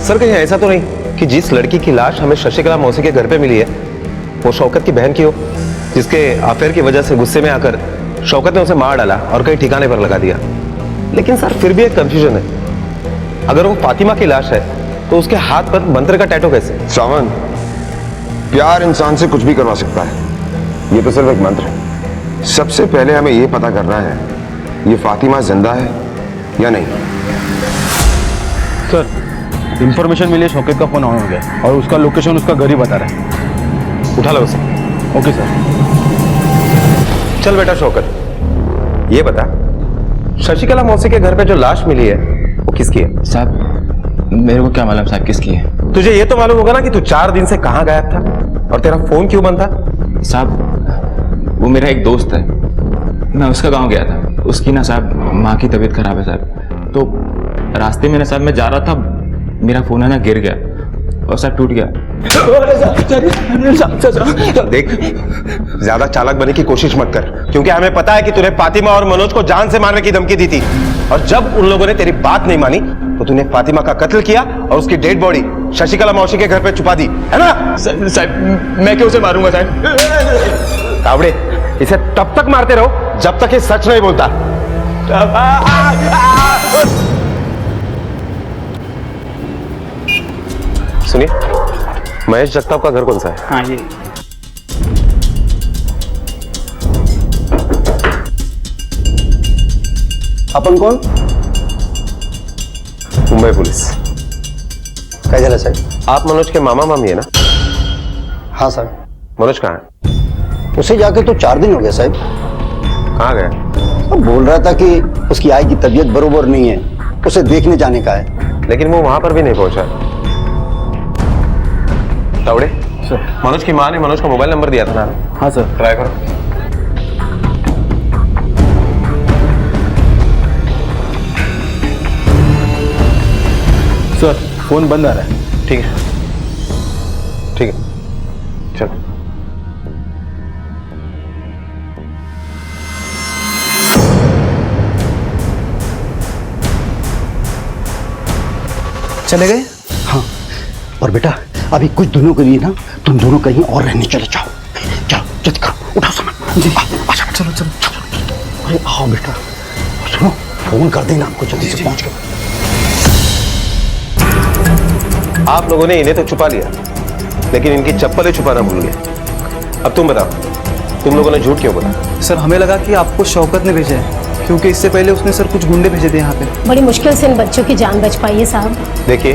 सर कहीं ऐसा तो नहीं कि जिस लड़की की लाश हमें शशिकला मौसी के घर पे मिली है वो शौकत की बहन की हो, जिसके अफेयर की वजह से गुस्से में आकर शौकत ने उसे मार डाला और कहीं ठिकाने पर लगा दिया। लेकिन सर फिर भी एक कंफ्यूजन है, अगर वो फातिमा की लाश है तो उसके हाथ पर मंत्र का टैटू कैसे? सावन, प्यार इंसान से कुछ भी करवा सकता है, ये तो सिर्फ एक मंत्र है। सबसे पहले हमें ये पता करना है ये फातिमा जिंदा है या नहीं। सर इंफॉर्मेशन मिली है, शौकत का फोन ऑन हो गया और उसका लोकेशन उसका घर ही बता रहा है। उठा लो उसे। Okay sir. चल बेटा शौकत, ये बता शशिकला मौसी के घर पे जो लाश मिली है वो किसकी है? साहब मेरे को क्या मालूम साहब किसकी है। तुझे ये तो मालूम होगा ना कि तू 4 दिन से कहां गायब था और तेरा फोन क्यों बंद था? साहब वो मेरा एक दोस्त है, मैं उसका गांव गया था, उसकी ना साहब माँ की तबीयत खराब है साहब, तो रास्ते में ना साहब मैं जा रहा था, मेरा फोन है ना गिर गया और साहब टूट गया। देख ज्यादा चालाक बनने की कोशिश मत कर, क्योंकि हमें पता है कि तूने फातिमा और मनोज को जान से मारने की धमकी दी थी और जब उन लोगों ने तेरी बात नहीं मानी तो तूने फातिमा का कत्ल किया और उसकी डेड बॉडी शशिकला मौसी के घर पे छुपा दी, है ना? साहब मैं क्यों उसे मारूंगा साहब? कावड़े, इसे तब तक मारते रहो जब तक ये सच नहीं बोलता। सुनिए, महेश जगताप का घर कौन सा है? हाँ ये अपन कौन? मुंबई पुलिस। काय झालं साहेब? आप मनोज के मामा मामी है ना? हाँ सर। मनोज कहाँ है? उसे जाके तो 4 दिन हो गया साहब। कहाँ गया? अब बोल रहा था कि उसकी आई की तबीयत बरोबर नहीं है, उसे देखने जाने का है। लेकिन वो वहां पर भी नहीं पहुंचा। तावड़े सर, मनोज की माँ ने मनोज का मोबाइल नंबर दिया था ना? हाँ सर। ट्राई करो। सर फोन बंद आ रहा है। ठीक है ठीक है, चल। चले गए? हाँ। और बेटा अभी कुछ दिनों के लिए ना तुम दोनों कहीं और रहने चले जाओ। चलो जल्दी करो, उठाओ सामान। जी अच्छा, चलो चलो चलो। अरे आओ बेटा, सुनो फोन कर देना हमको जल्दी से पहुंच के। आप लोगों ने इन्हें तो छुपा लिया, लेकिन इनकी चप्पलें छुपाना भूल गए। अब तुम बताओ, तुम लोगों ने झूठ क्यों बोला? सर हमें लगा कि आपको शौकत ने भेजा है, क्योंकि इससे पहले उसने सर कुछ गुंडे भेजे थे यहाँ पे। बड़ी मुश्किल से इन बच्चों की जान बच पाई है साहब। देखिए,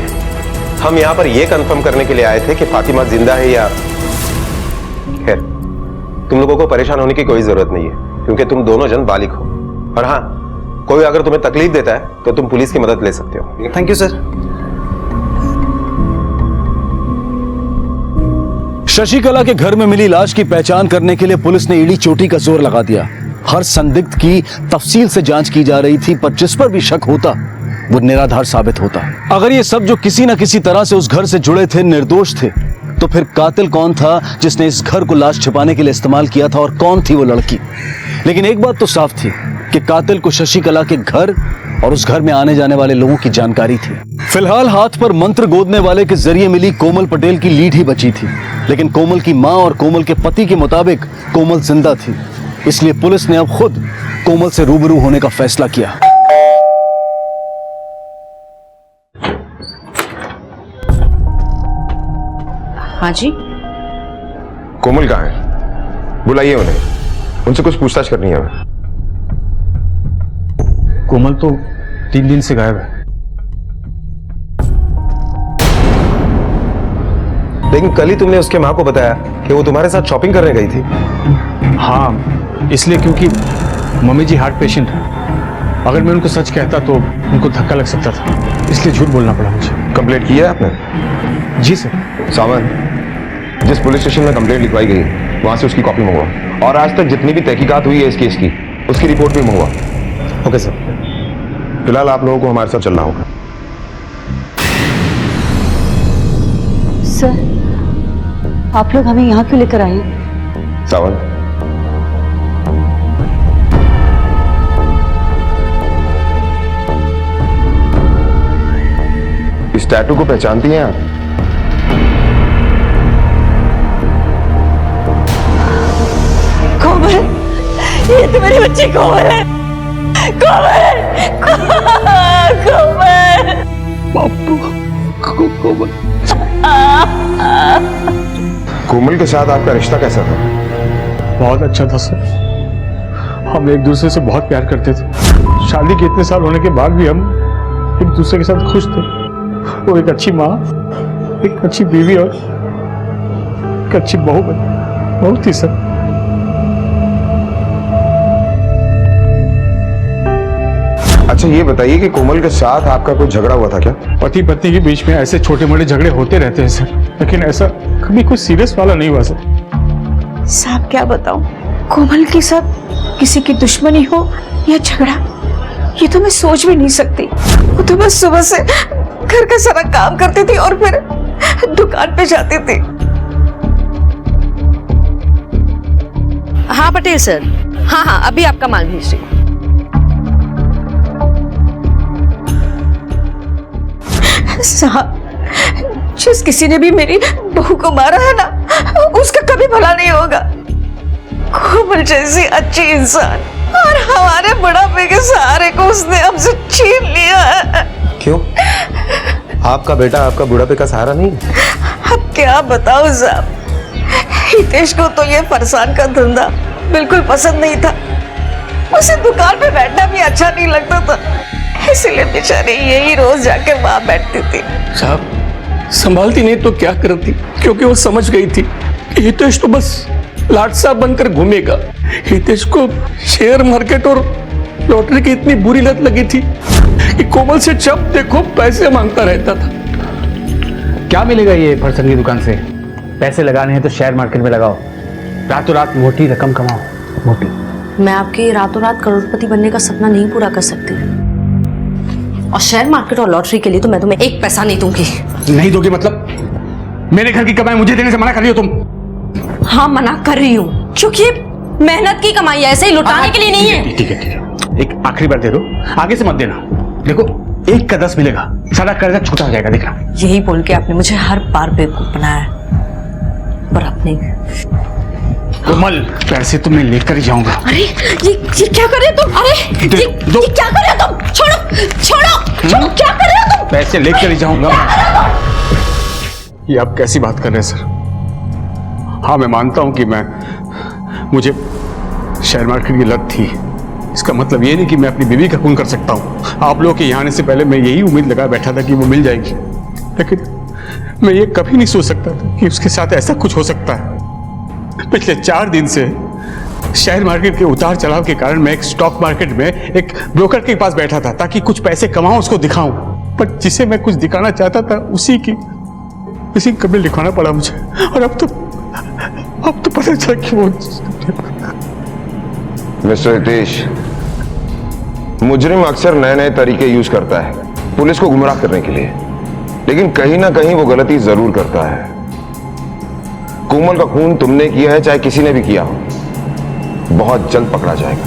हम यहाँ पर यह कंफर्म करने के लिए आए थे कि फातिमा जिंदा है या। खैर, तुम लोगों को परेशान होने की कोई जरूरत नहीं है, क्योंकि तुम दोनों जन बालिग हो। और हाँ, कोई अगर तुम्हें तकलीफ देता है तो तुम पुलिस की मदद ले सकते हो। Thank you sir. शशिकला के घर में मिली लाश की पहचान करने के लिए पुलिस ने ईड़ी चोटी का जोर लगा दिया। हर संदिग्ध की तफसील से जांच की जा रही थी, पर जिस पर भी शक होता वो निराधार साबित होता। अगर ये सब जो किसी न किसी तरह से उस घर से जुड़े थे निर्दोष थे, तो फिर कातिल कौन था जिसने इस घर को लाश छिपाने के लिए इस्तेमाल किया था, और कौन थी वो लड़की? लेकिन एक बात तो साफ थी कि कातिल को शशिकला के घर और उस घर में आने जाने वाले लोगों की जानकारी थी। फिलहाल हाथ पर मंत्र गोदने वाले के जरिए मिली कोमल पटेल की लीड ही बची थी, लेकिन कोमल की मां और कोमल के पति के मुताबिक कोमल जिंदा थी। इसलिए पुलिस ने अब खुद कोमल से रूबरू होने का फैसला किया। हाँ जी। कोमल कहाँ है? बुलाइए उन्हें, उनसे कुछ पूछताछ करनी है हमें। कोमल तो 3 दिन से गायब है। लेकिन कल ही तुमने उसके माँ को बताया कि वो तुम्हारे साथ शॉपिंग करने गई थी। हाँ, इसलिए क्योंकि मम्मी जी हार्ट पेशेंट है। अगर मैं उनको सच कहता तो उनको धक्का लग सकता था, इसलिए झूठ बोलना पड़ा मुझे। कंप्लेंट की है आपने? जी सर। सावन, जिस पुलिस स्टेशन में कंप्लेंट लिखवाई गई वहां से उसकी कॉपी मंगवा, और आज तक जितनी भी तहकीकात हुई है इस केस की उसकी रिपोर्ट भी मंगवा। Okay sir. फिलहाल आप लोगों को हमारे साथ चलना होगा। सर, आप लोग हमें यहाँ क्यों लेकर आए? सावन, इस टैटू को पहचानती हैं आप? कोमल, ये तो मेरी बच्ची कोमल है। कोमल, कोमल, बापू, कोमल। कोमल के साथ आपका रिश्ता कैसा था? बहुत अच्छा था सर। हम एक दूसरे से बहुत प्यार करते थे। शादी के इतने साल होने के बाद भी हम एक दूसरे के साथ खुश थे। वो एक अच्छी माँ, एक अच्छी बीवी और एक अच्छी बहू बनी। बहुत ही सर। अच्छा ये बताइए कि कोमल के साथ आपका कोई झगड़ा हुआ था क्या? पति पत्नी के बीच में ऐसे छोटे मोटे झगड़े होते रहते हैं सर, लेकिन ऐसा कभी कोई सीरियस वाला नहीं हुआ सर। साहब क्या बताऊं, कोमल के साथ किसी की दुश्मनी हो या झगड़ा, ये तो मैं सोच भी नहीं सकती। वो तो बस सुबह से घर का सारा काम करती थी और फिर दुकान पे जाती थी। हाँ पटेल सर, हाँ अभी आपका माल भेज रही हूँ। साहब, जिस किसी ने भी मेरी बहू को मारा है ना, उसका कभी भला नहीं होगा। कोमल जैसी अच्छी इंसान और हमारे बुढ़ापे के सहारे को उसने हमसे छीन लिया है। क्यों? आपका बेटा आपका बुढ़ापे का सहारा नहीं? अब क्या बताऊं साहब, हितेश को तो ये फरसान का धंधा बिल्कुल पसंद नहीं था। उसे दुकान पे बैठना भी अच्छा नहीं लगता था, इसलिए बेचारी यही रोज जाके वहां बैठती थी। साहब, संभालती नहीं तो क्या करती, क्योंकि वो समझ गई थी कि हितेश तो बस लाट साहब बनकर घूमेगा। हितेश को शेयर मार्केट और लॉटरी की इतनी बुरी लत लगी थी कि कोमल से जब देखो पैसे मांगता रहता था। क्या मिलेगा ये फरसन की दुकान से? पैसे लगाने हैं तो शेयर मार्केट में लगाओ, रातों रात मोटी रकम कमाओ। मोटी। मैं आपके रातों रात करोड़पति बनने का सपना नहीं पूरा कर सकती, और शेयर मार्केट और लॉटरी के लिए तो मैं तुम्हें एक पैसा नहीं दूंगी। नहीं दोगे मतलब? मेरे घर की कमाई मुझे देने से मना कर रही हो तुम? हाँ मना कर रही हूँ, क्योंकि मेहनत की कमाई ऐसे ही लुटाने के लिए नहीं है। ठीक है, एक आखिरी बार दे दो, आगे से मत देना। देखो 1 का 10 मिलेगा, सारा कर्जा छोटा हो जाएगा, देखना। यही बोल के आपने मुझे हर बार बेवकूफ बनाया है, पर आपने। कोमल, पैसे तो मैं लेकर ही जाऊंगा। अरे ये क्या कर रहे हो तुम? अरे ये क्या कर रहे हो तुम? छोड़ो, क्या कर रहे हो तुम? पैसे लेकर ही जाऊंगा। ये आप कैसी बात कर रहे हैं सर? हाँ मैं मानता हूं कि मुझे शेयर मार्केट की लत थी। इसका मतलब ये नहीं कि मैं अपनी बीवी का खून कर सकता हूं। आप लोगों के यहाँ आने से पहले मैं यही उम्मीद लगा बैठा था कि वो मिल जाएगी, लेकिन मैं ये कभी नहीं सोच सकता था कि उसके साथ ऐसा कुछ हो सकता है। पिछले 4 दिन से शेयर मार्केट के उतार चढ़ाव के कारण मैं एक स्टॉक मार्केट में एक ब्रोकर के पास बैठा था ताकि कुछ पैसे कमाऊं, उसको दिखाऊं, पर जिसे मैं कुछ दिखाना चाहता था उसी की कभी लिखवाना पड़ा मुझे। और अब तो पता चला कि वो। मिस्टर हितेश, मुजरिम अक्सर नए नए तरीके यूज करता है पुलिस को गुमराह करने के लिए, लेकिन कहीं ना कहीं वो गलती जरूर करता है। कोमल का खून तुमने किया है, चाहे किसी ने भी किया हो, बहुत जल्द पकड़ा जाएगा।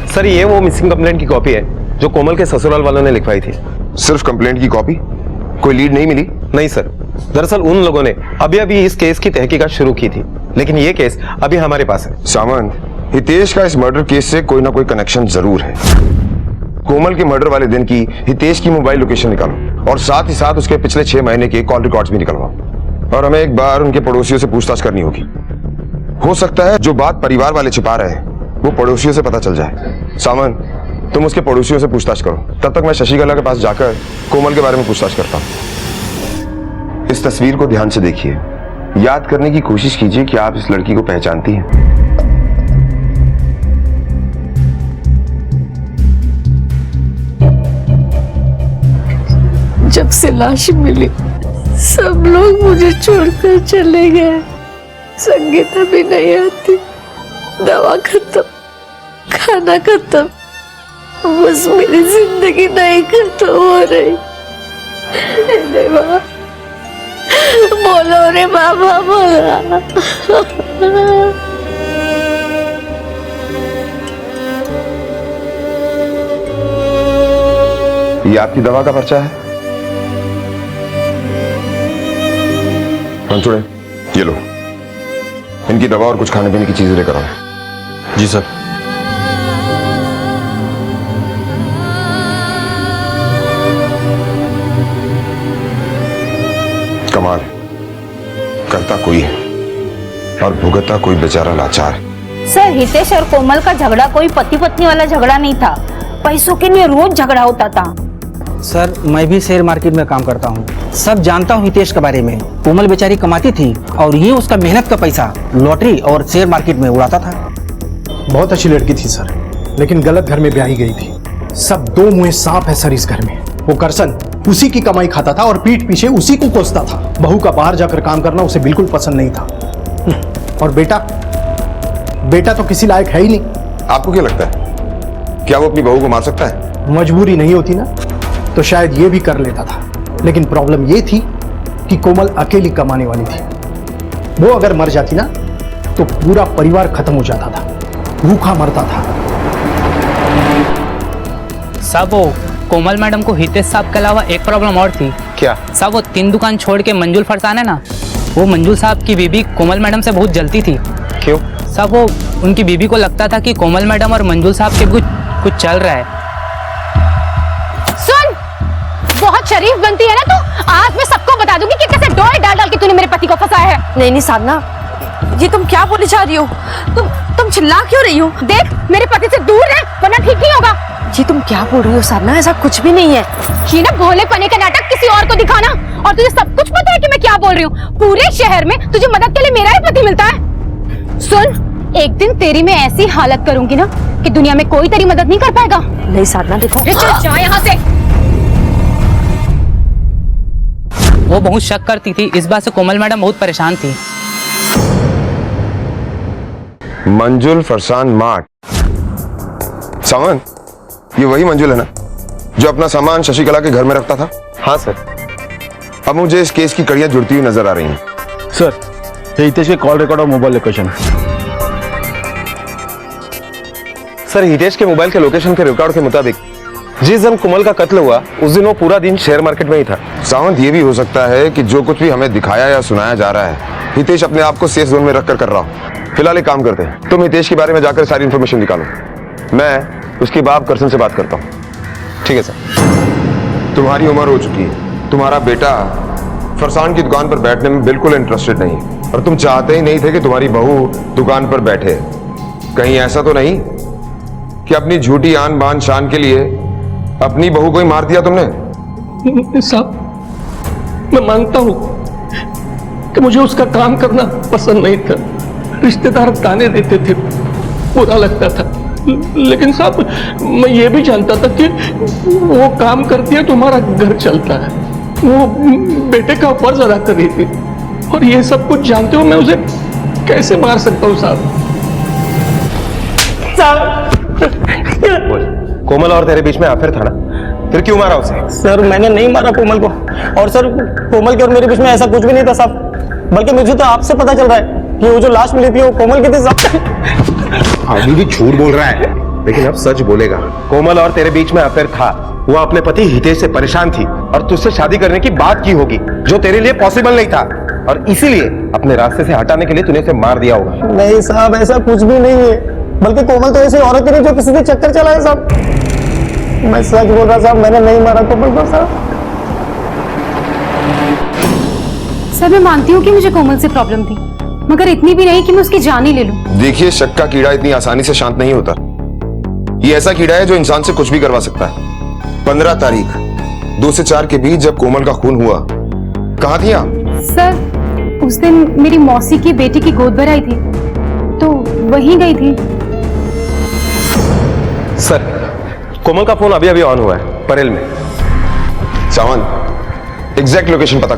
सर ये वो मिसिंग कंप्लेंट की कॉपी है जो कोमल के ससुराल वालों ने लिखवाई थी। सिर्फ कंप्लेंट की कॉपी? कोई लीड नहीं मिली? नहीं सर, दरअसल उन लोगों ने अभी इस केस की तहकीकात शुरू की थी, लेकिन ये केस अभी हमारे पास है। सामंत, हितेश का इस मर्डर केस से कोई ना कोई कनेक्शन जरूर है। कोमल के मर्डर वाले दिन की हितेश की मोबाइल लोकेशन निकालो और साथ ही साथ उसके पिछले 6 महीने के कॉल रिकॉर्ड्स भी निकलवाओ। और हमें एक बार उनके पड़ोसियों से पूछताछ करनी होगी। हो सकता है जो बात परिवार वाले छिपा रहे हैं वो पड़ोसियों से पता चल जाए। सामंत, तुम उसके पड़ोसियों से पूछताछ करो, तब तक मैं शशिकला के पास जाकर कोमल के बारे में पूछताछ करता हूं। इस तस्वीर को ध्यान से देखिए, याद करने की कोशिश कीजिए कि आप इस लड़की को पहचानती हैं। जब से लाश मिली सब लोग मुझे छोड़कर चले गए। संगीता भी नहीं आती, दवा खत्म, खाना खत्म, बस मेरी जिंदगी नहीं खत्म हो रही। देवा, बोलो रे बाबा बोलो। ये आपकी दवा का पर्चा है। मंचूड़े ये लो, इनकी दवा और कुछ खाने पीने की चीजें लेकर आओ। जी सर। कमाल है, करता कोई है और भुगतता कोई बेचारा लाचार। सर हितेश और कोमल का झगड़ा कोई पति पत्नी वाला झगड़ा नहीं था, पैसों के लिए रोज झगड़ा होता था। सर मैं भी शेयर मार्केट में काम करता हूँ, सब जानता हूँ हितेश के बारे में। कोमल बेचारी कमाती थी और ये उसका मेहनत का पैसा लॉटरी और शेयर मार्केट में उड़ाता था। बहुत अच्छी लड़की थी सर, लेकिन गलत घर में ब्याही गई थी। सब दो मुंहे सांप है सर इस घर में। वो करसन उसी की कमाई खाता था और पीठ पीछे उसी को कोसता था। बहू का बाहर जाकर काम करना उसे बिल्कुल पसंद नहीं था। और बेटा तो किसी लायक है ही नहीं। आपको क्या लगता है, क्या वो अपनी बहू को मार सकता है? मजबूरी नहीं होती ना तो शायद ये भी कर लेता था, लेकिन प्रॉब्लम ये थी कि कोमल अकेली कमाने वाली थी। वो अगर मर जाती ना तो पूरा परिवार खत्म हो जाता था, भूखा मरता था। साहब वो कोमल मैडम को हितेश साहब के अलावा एक प्रॉब्लम और थी। क्या? साहब वो 3 दुकान छोड़ के मंजुल फरसान है ना, वो मंजुल साहब की बीबी कोमल मैडम से बहुत जलती थी। क्यों? साहब वो उनकी बीबी को लगता था कि कोमल मैडम और मंजुल साहब के कुछ चल रहा है। सुन, बहुत शरीफ बनती है ना तू, आज मैं सबको बता दूंगी कि कैसे डोर डाल डाल के तूने मेरे पति को फंसाया है। नहीं नहीं साधना, ये तुम क्या बोली जा रही हो? तुम चिल्ला क्यों रही हो? देख मेरे पति से दूर रह वरना ठीक नहीं होगा। जी तुम क्या बोल रही हो साधना, ऐसा कुछ भी नहीं है। ये ना भोले पने का नाटक किसी और को दिखाना, और तुझे सब कुछ पता है कि मैं क्या बोल रही हूँ। पूरे शहर में तुझे मदद के लिए मेरा ही पति मिलता है। सुन, एक दिन तेरी मैं ऐसी हालत करूंगी ना कि दुनिया में कोई तेरी मदद नहीं कर पाएगा। नहीं साधना देखो, चल जा यहाँ से। वो बहुत शक करती थी, इस बात से कोमल मैडम बहुत परेशान थी। मंजुल फरसान मार्ट। सामान, ये वही मंजुल है ना जो अपना सामान शशिकला के घर में रखता था? हाँ सर। अब मुझे इस केस की कड़ियां जुड़ती हुई नजर आ रही हैं। सर ये हितेश के कॉल रिकॉर्ड और मोबाइल लोकेशन। सर हितेश के मोबाइल के लोकेशन के रिकॉर्ड के मुताबिक जिस दिन कोमल का कत्ल हुआ उस दिन वो पूरा दिन शेयर मार्केट में ही था। सावंत, ये भी हो सकता है कि जो कुछ भी हमें दिखाया या सुनाया जा रहा है हितेश अपने आप को सेफ जोन में रखकर कर रहा हो। फिलहाल एक काम करते हैं, तुम हितेश के बारे में जाकर सारी इंफॉर्मेशन निकालो, मैं उसके बाप करसन से बात करता हूँ। ठीक है सर। तुम्हारी उम्र हो चुकी है, तुम्हारा बेटा फरसान की दुकान पर बैठने में बिल्कुल इंटरेस्टेड नहीं है और तुम चाहते ही नहीं थे कि तुम्हारी बहू दुकान पर बैठे। कहीं ऐसा तो नहीं कि अपनी झूठी आन बान शान के लिए अपनी बहू को ही मार दिया तुमने? साहब मैं मानता हूं कि मुझे उसका काम करना पसंद नहीं था, रिश्तेदार ताने देते थे, बुरा लगता था, लेकिन साहब मैं ये भी जानता था कि वो काम करती है तो हमारा घर चलता है, वो बेटे का फर्ज अदा कर रही थी, और ये सब कुछ जानते हो मैं उसे कैसे मार सकता हूँ साहब? कोमल और तेरे बीच में आफिर था ना, फिर क्यों मारा उसे? सर मैंने नहीं मारा कोमल को, और सर कोमल के और मेरे बीच में ऐसा कुछ भी नहीं था साहब, बल्कि मुझे तो आपसे पता चल रहा है कि वो जो लाश मिली थी वो कोमल की थी साहब। अभी भी झूठ बोल रहा है, लेकिन अब सच बोलेगा। कोमल और तेरे बीच में अफेयर था, वो अपने पति हितेश से परेशान थी और तुझसे शादी करने की बात की होगी जो तेरे लिए पॉसिबल नहीं था, और इसीलिए अपने रास्ते से हटाने के लिए तूने उसे मार दिया होगा। नहीं साहब ऐसा कुछ भी नहीं है, बल्कि कोमल तो ऐसी औरत नहीं जो किसी से चक्कर चलाए साहब। मैं सच बोल रहा साहब, मैंने नहीं मारा कोमल को साहब। सर मैं मानती हूँ कि मुझे कोमल से प्रॉब्लम थी, मगर इतनी भी नहीं कि मैं उसकी जान ही ले लूं। देखिए, शक का कीड़ा इतनी आसानी से शांत नहीं होता। ये ऐसा कीड़ा है जो इंसान से कुछ भी करवा सकता है। 15 तारीख 2 से 4 के बीच जब कोमल का खून हुआ, कहाँ थी आप? सर उस दिन मेरी मौसी की बेटी की गोद भराई थी तो वहीं गई थी। सर कोमल का फोन अभी अभी ऑन हुआ है परेल में। सावंत, एग्जैक्ट लोकेशन पता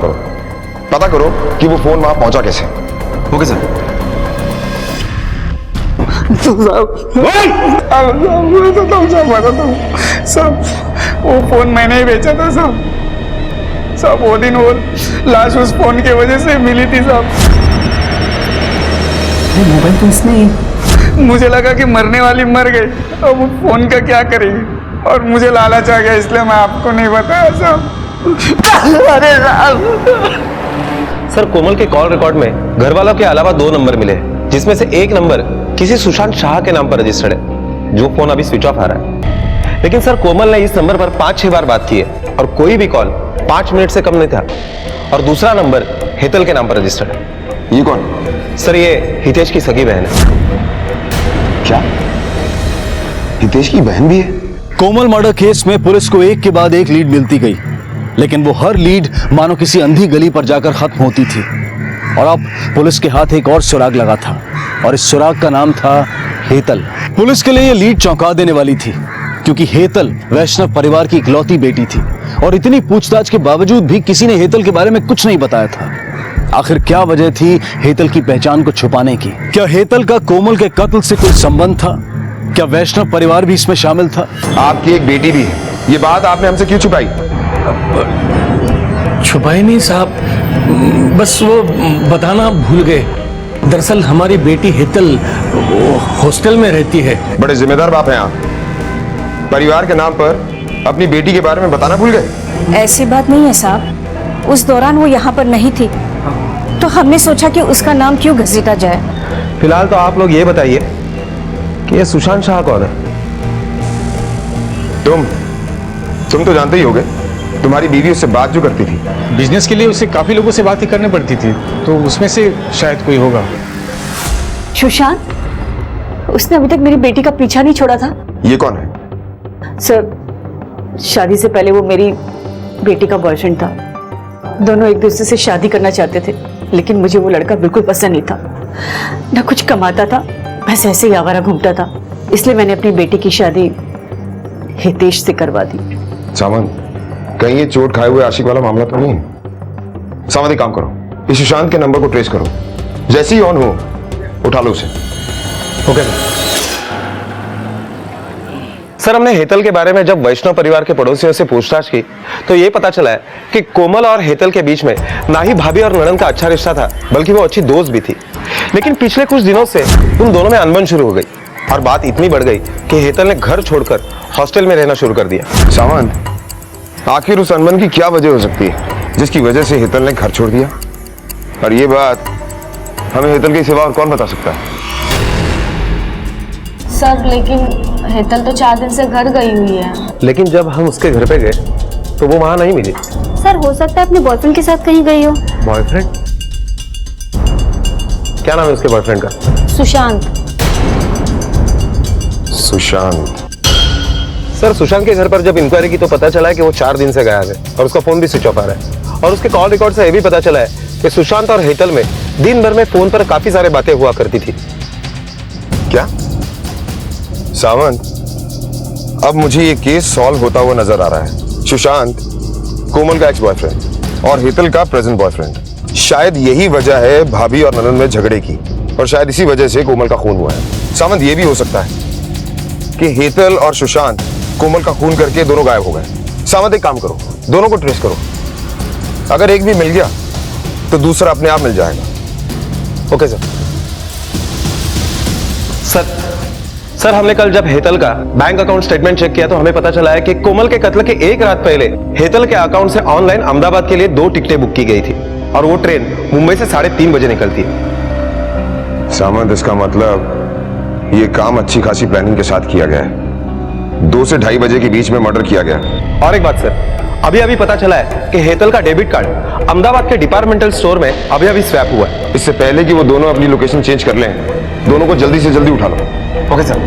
करो कि वो फोन वहां पहुंचा कैसे। Okay sir. सब वो फोन मैंने ही बेचा था साहब वो दिन वो लाश उस फोन की वजह से मिली थी साहब। मोबाइल तो इसने मुझे लगा कि मरने वाली मर गई, अब वो फोन का क्या करेगी, और मुझे लालच आ गया इसलिए मैं आपको नहीं बताया साहब। अरे सर कोमल के कॉल रिकॉर्ड में घर वालों के अलावा 2 नंबर मिले, जिसमें से एक नंबर किसी सुशांत शाह के नाम पर रजिस्टर्ड है, जो फोन अभी स्विच ऑफ आ रहा है। लेकिन सर कोमल ने इस नंबर पर 5-6 बार बात की है और कोई भी कॉल 5 मिनट से कम नहीं था। और दूसरा नंबर हेतल के नाम पर रजिस्टर्ड है। ये कौन? सर ये हितेश की सगी बहन है। क्या हितेश की बहन भी है? कोमल मर्डर केस में पुलिस को एक के बाद एक लीड मिलती गई, लेकिन वो हर लीड मानो किसी अंधी गली पर जाकर खत्म होती थी। और अब पुलिस के हाथ एक और सुराग लगा था, और इस सुराग का नाम था हेतल। पुलिस के लिए ये लीड चौंका देने वाली थी, क्योंकि हेतल वैष्णव परिवार की इकलौती बेटी थी, और इतनी पूछताछ के बावजूद भी किसी ने हेतल के बारे में कुछ नहीं बताया था। आखिर क्या वजह थी हेतल की पहचान को छुपाने की? क्या हेतल का कोमल के कत्ल से कोई संबंध था? क्या वैष्णव परिवार भी इसमें शामिल था? आपकी एक बेटी भी है, ये बात आपने हमसे क्यों छुपाई? छुपाई नहीं साहब, बस वो बताना भूल गए। दरअसल हमारी बेटी हेतल हॉस्टल में रहती है। बड़े जिम्मेदार बाप हैं आप, परिवार के नाम पर अपनी बेटी के बारे में बताना भूल गए? ऐसी बात नहीं है साहब, उस दौरान वो यहाँ पर नहीं थी, तो हमने सोचा कि उसका नाम क्यों घसीटा जाए। फिलहाल तो आप लोग ये बताइए कि ये सुशांत शाह कौन है? तुम तो जानते ही होगे, तुम्हारी बीवी उससे बात जो करती थी। बिजनेस के लिए उसे काफी लोगों से बात ही करनी पड़ती थी, तो उसमें से शायद कोई होगा। सुशांत, उसने अभी तक मेरी बेटी का पीछा नहीं छोड़ा था। ये कौन है? सर, शादी से पहले वो मेरी बेटी का बॉयफ्रेंड था। दोनों एक दूसरे से शादी करना चाहते थे, लेकिन मुझे वो लड़का बिल्कुल पसंद नहीं था। ना कुछ कमाता था, बस ऐसे ही आवारा घूमता था। इसलिए मैंने अपनी बेटी की शादी हितेश से करवा दी। सावंत, कहीं ये चोट खाए हुए आशिक वाला मामला तो नहीं है? सावंत, एक काम करो, इस सुशांत के नंबर को ट्रेस करो, जैसे ही ऑन हो उठा लो उसे। ओके सर, हमने हेतल के बारे में जब वैष्णव परिवार के पड़ोसियों से पूछताछ की तो ये पता चला है कि कोमल और हेतल के बीच में ना ही भाभी और ननद का अच्छा रिश्ता था, बल्कि वो अच्छी दोस्त भी थी। लेकिन पिछले कुछ दिनों से उन दोनों में अनबन शुरू हो गई, और बात इतनी बढ़ गई कि हेतल ने घर छोड़कर हॉस्टल में रहना शुरू कर दिया। सावंत, आखिर उस अनबन की क्या वजह हो सकती है जिसकी वजह से हेतल ने घर छोड़ दिया? और ये बात हमें हेतल के सिवा और कौन बता सकता है? सर, लेकिन हेतल तो 4 दिन से घर गई हुई है। लेकिन जब हम उसके घर पे गए तो वो वहां नहीं मिली। सर, हो सकता है अपने बॉयफ्रेंड के साथ कहीं गई हो। बॉयफ्रेंड? क्या नाम है उसके बॉयफ्रेंड का? सुशांत। सुशांत? सर, सुशांत के घर पर जब इंक्वायरी की तो पता चला है कि वो 4 दिन से गायब है, और उसका फोन भी स्विच ऑफ आ रहा है। और उसके कॉल रिकॉर्ड से यह भी पता चला है कि सुशांत और हेतल में दिन भर में फोन पर काफी सारे बातें हुआ करती थी। क्या? सावंत, अब मुझे ये केस सॉल्व होता हुआ नजर आ रहा है। सुशांत कोमल का एक्स बॉयफ्रेंड और हेतल का प्रेजेंट बॉयफ्रेंड। शायद यही वजह है भाभी और ननद में झगड़े की, और शायद इसी वजह से कोमल का खून हुआ है। सावंत, ये भी हो सकता है कि हेतल और सुशांत कोमल का खून करके दोनों गायब हो गए। सावंत, एक काम करो, दोनों को ट्रेस करो। अगर एक भी मिल गया तो दूसरा अपने आप मिल जाएगा। ओके सर, हमने कल जब हेतल का बैंक अकाउंट स्टेटमेंट चेक किया तो हमें पता चला है कि कोमल के कत्ल के एक रात पहले हेतल के अकाउंट से ऑनलाइन अहमदाबाद के लिए 2 टिकटें बुक की गई थी, और वो ट्रेन मुंबई से 3:30 बजे निकलती है। सावंत, इसका मतलब ये काम अच्छी खासी प्लानिंग के साथ किया गया है। 2 से 2:30 बजे के बीच में मर्डर किया गया। और एक बात सर, अभी पता चला है कि हेतल का डेबिट कार्ड अहमदाबाद के डिपार्टमेंटल स्टोर में अभी स्वैप हुआ है। इससे पहले कि वो दोनों अपनी लोकेशन चेंज कर लें, दोनों को जल्दी से जल्दी उठा लो। Okay sir.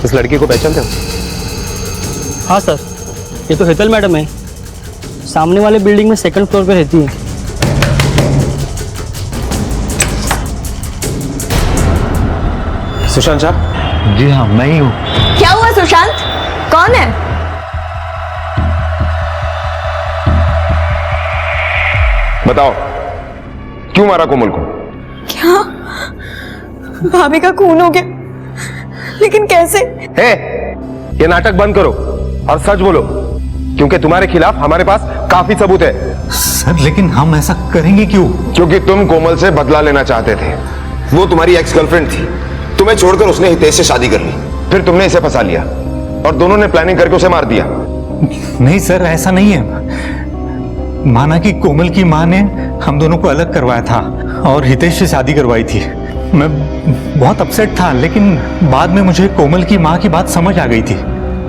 इस लड़की को पहचानते हो? हाँ सर, ये तो हेतल मैडम है, सामने वाले बिल्डिंग में 2nd फ्लोर पे रहती है। सुशांत शाह? जी हाँ, मैं ही हूँ। क्या हुआ सुशांत? कौन है? बताओ, क्यों मारा कोमल को? क्या भाभी का खून हो गया? लेकिन कैसे? हे, ये नाटक बंद करो और सच बोलो, क्योंकि तुम्हारे खिलाफ हमारे पास काफी सबूत है। सर लेकिन हम ऐसा करेंगे क्यों? क्योंकि तुम कोमल से बदला लेना चाहते थे। वो तुम्हारी एक्स गर्लफ्रेंड थी, तुम्हें छोड़कर उसने हितेश से शादी कर ली, फिर तुमने इसे फंसा लिया और दोनों ने प्लानिंग करके उसे मार दिया। नहीं सर, ऐसा नहीं है। माना कि कोमल की मां ने हम दोनों को अलग करवाया था और हितेश से शादी करवाई थी। मैं बहुत अपसेट था, लेकिन बाद में मुझे कोमल की मां की बात समझ आ गई थी।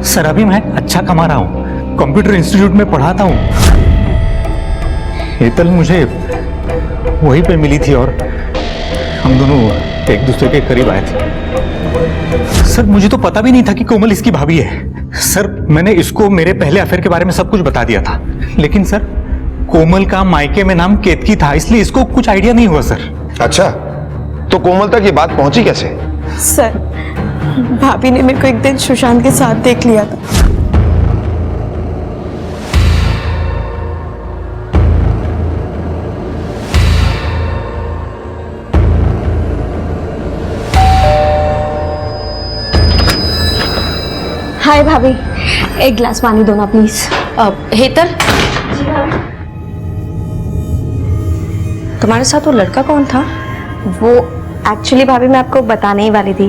सर अभी मैं अच्छा कमा रहा हूँ, कंप्यूटर इंस्टीट्यूट में पढ़ाता हूँ। हेतल मुझे वहीं पे मिली थी और हम दोनों एक दूसरे के करीब आए थे। सर मुझे तो पता भी नहीं था कि कोमल इसकी भाभी है। सर मैंने इसको मेरे पहले अफेयर के बारे में सब कुछ बता दिया था, लेकिन सर कोमल का मायके में नाम केतकी था, इसलिए इसको कुछ आइडिया नहीं हुआ सर। अच्छा, तो कोमल तक ये बात पहुंची कैसे? सर भाभी ने मेरे को एक दिन सुशांत के साथ देख लिया था। हाय भाभी, एक गिलास पानी दो ना प्लीज। हेतल, तुम्हारे साथ वो लड़का कौन था? वो एक्चुअली भाभी मैं आपको बताने ही वाली थी,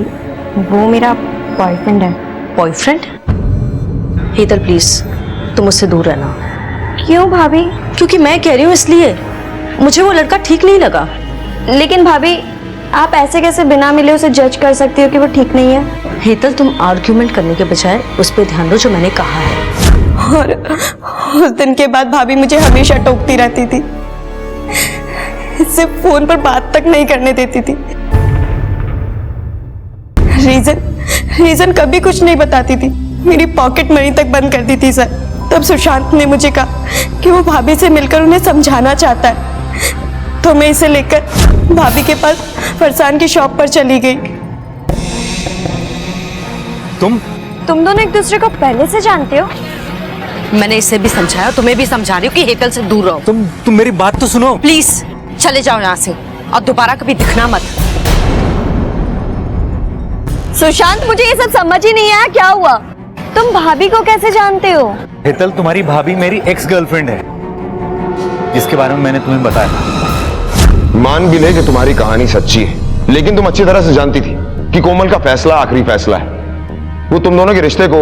वो मेरा बॉयफ्रेंड है। बॉयफ्रेंड? हेतल प्लीज तुम मुझसे दूर रहना। क्यों भाभी? क्योंकि मैं कह रही हूँ इसलिए, मुझे वो लड़का ठीक नहीं लगा। लेकिन भाभी आप ऐसे कैसे बिना मिले उसे जज कर सकती हो कि वो ठीक नहीं है? हेतल तुम आर्ग्यूमेंट करने के बजाय उस पर ध्यान दो जो मैंने कहा है। और उस दिन के बाद भाभी मुझे हमेशा टोकती रहती थी, इससे फोन पर बात तक नहीं करने देती थी। रीजन कभी कुछ नहीं बताती थी, मेरी पॉकेट मनी तक बंद कर दी थी सर। तब सुशांत ने मुझे कहा कि वो भाभी से मिलकर उन्हें समझाना चाहता है, तो मैं इसे लेकर भाभी के पास फरसान की शॉप पर चली गई। तुम दोनों एक दूसरे को पहले से जानते हो? मैंने इसे भी समझाया, तुम्हें भी समझा रही हूँ कि हेतल से दूर रहो। तुम मेरी बात तो सुनो प्लीज, चले जाओ यहाँ से और दोबारा कभी दिखना मत। सुशांत मुझे ये सब समझ ही नहीं आया, क्या हुआ? तुम भाभी को कैसे जानते हो? हेतल तुम्हारी भाभी मेरी एक्स गर्लफ्रेंड है, जिसके बारे में मैंने तुम्हें बताया था। मान भी ले कि तुम्हारी कहानी सच्ची है, लेकिन तुम अच्छी तरह से जानती थी कि कोमल का फैसला आखिरी फैसला है। वो तुम दोनों के रिश्ते को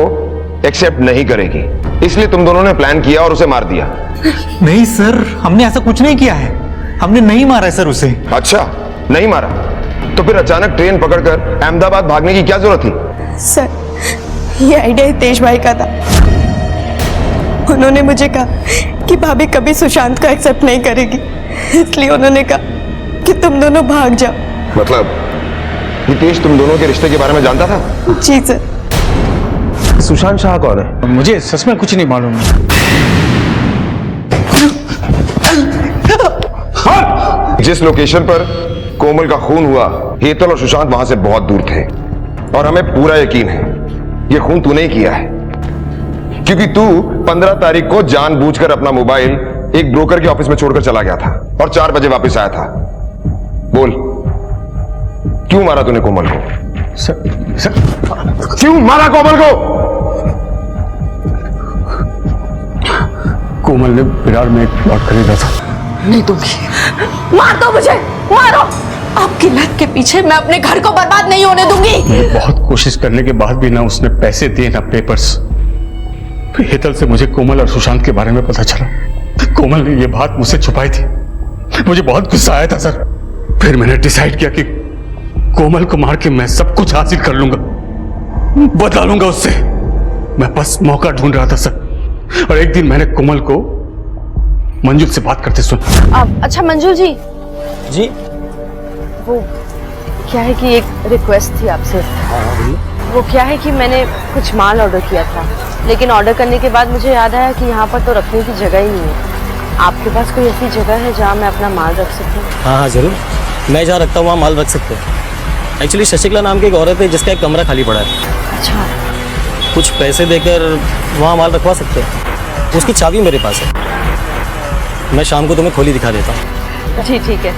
एक्सेप्ट नहीं करेगी, इसलिए तुम दोनों ने प्लान किया और उसे मार दिया। नहीं सर, हमने ऐसा कुछ नहीं किया है, हमने नहीं मारा है सर उसे। अच्छा, नहीं मारा तो फिर अचानक ट्रेन पकड़कर अहमदाबाद भागने की क्या जरूरत थी? सर ये आइडिया हितेश भाई का था। उन्होंने मुझे कहा कि भाभी कभी सुशांत को एक्सेप्ट नहीं करेगी, इसलिए उन्होंने कहा कि तुम दोनों भाग जाओ। मतलब हितेश तुम दोनों के रिश्ते के बारे में जानता था? जी सर। सुशांत शाह कौन है? मुझे सच में कुछ नहीं मालूम। जिस लोकेशन पर कोमल का खून हुआ, हेतल और सुशांत वहां से बहुत दूर थे और हमें पूरा यकीन है ये खून तूने ही किया है, क्योंकि तू 15 तारीख को जानबूझकर अपना मोबाइल एक ब्रोकर के ऑफिस में छोड़कर चला गया था और 4 बजे वापस आया था। बोल, क्यों मारा तूने कोमल को? सर क्यों मारा कोमल को? कोमल ने विरार में एक प्लॉट खरीदा था। नहीं दूंगी, मार दो मुझे, मारो। आपकी लत के पीछे मैं अपने घर को बर्बाद नहीं होने दूंगी। बहुत कोशिश करने के बाद भी ना उसने पैसे दिए ना पेपर्स। हेतल से मुझे कोमल और सुशांत के बारे में पता चला। कोमल ने ये बात मुझसे छुपाई थी, मुझे बहुत गुस्सा आया था सर। फिर मैंने डिसाइड किया कि कोमल को मार के मैं सब कुछ हासिल कर लूंगा, बदला लूंगा उससे। मैं बस मौका ढूंढ रहा था सर, और एक दिन मैंने कोमल को मंजुल से बात करते सुना। अच्छा मंजुल जी, जी वो क्या है कि एक रिक्वेस्ट थी आपसे। वो क्या है कि मैंने कुछ माल ऑर्डर किया था, लेकिन ऑर्डर करने के बाद मुझे याद आया कि यहाँ पर तो रखने की जगह ही नहीं है। आपके पास कोई ऐसी जगह है जहाँ मैं अपना माल रख सकूँ? हाँ हाँ जरूर, मैं जहाँ रखता हूँ वहाँ माल रख सकते हैं। एक्चुअली शशिकला नाम की एक औरत है जिसका एक कमरा खाली पड़ा है। अच्छा, कुछ पैसे देकर वहाँ माल रखवा सकते हैं, उसकी चाबी मेरे पास है। मैं शाम को तुम्हें खोली दिखा देता हूँ। जी ठीक है,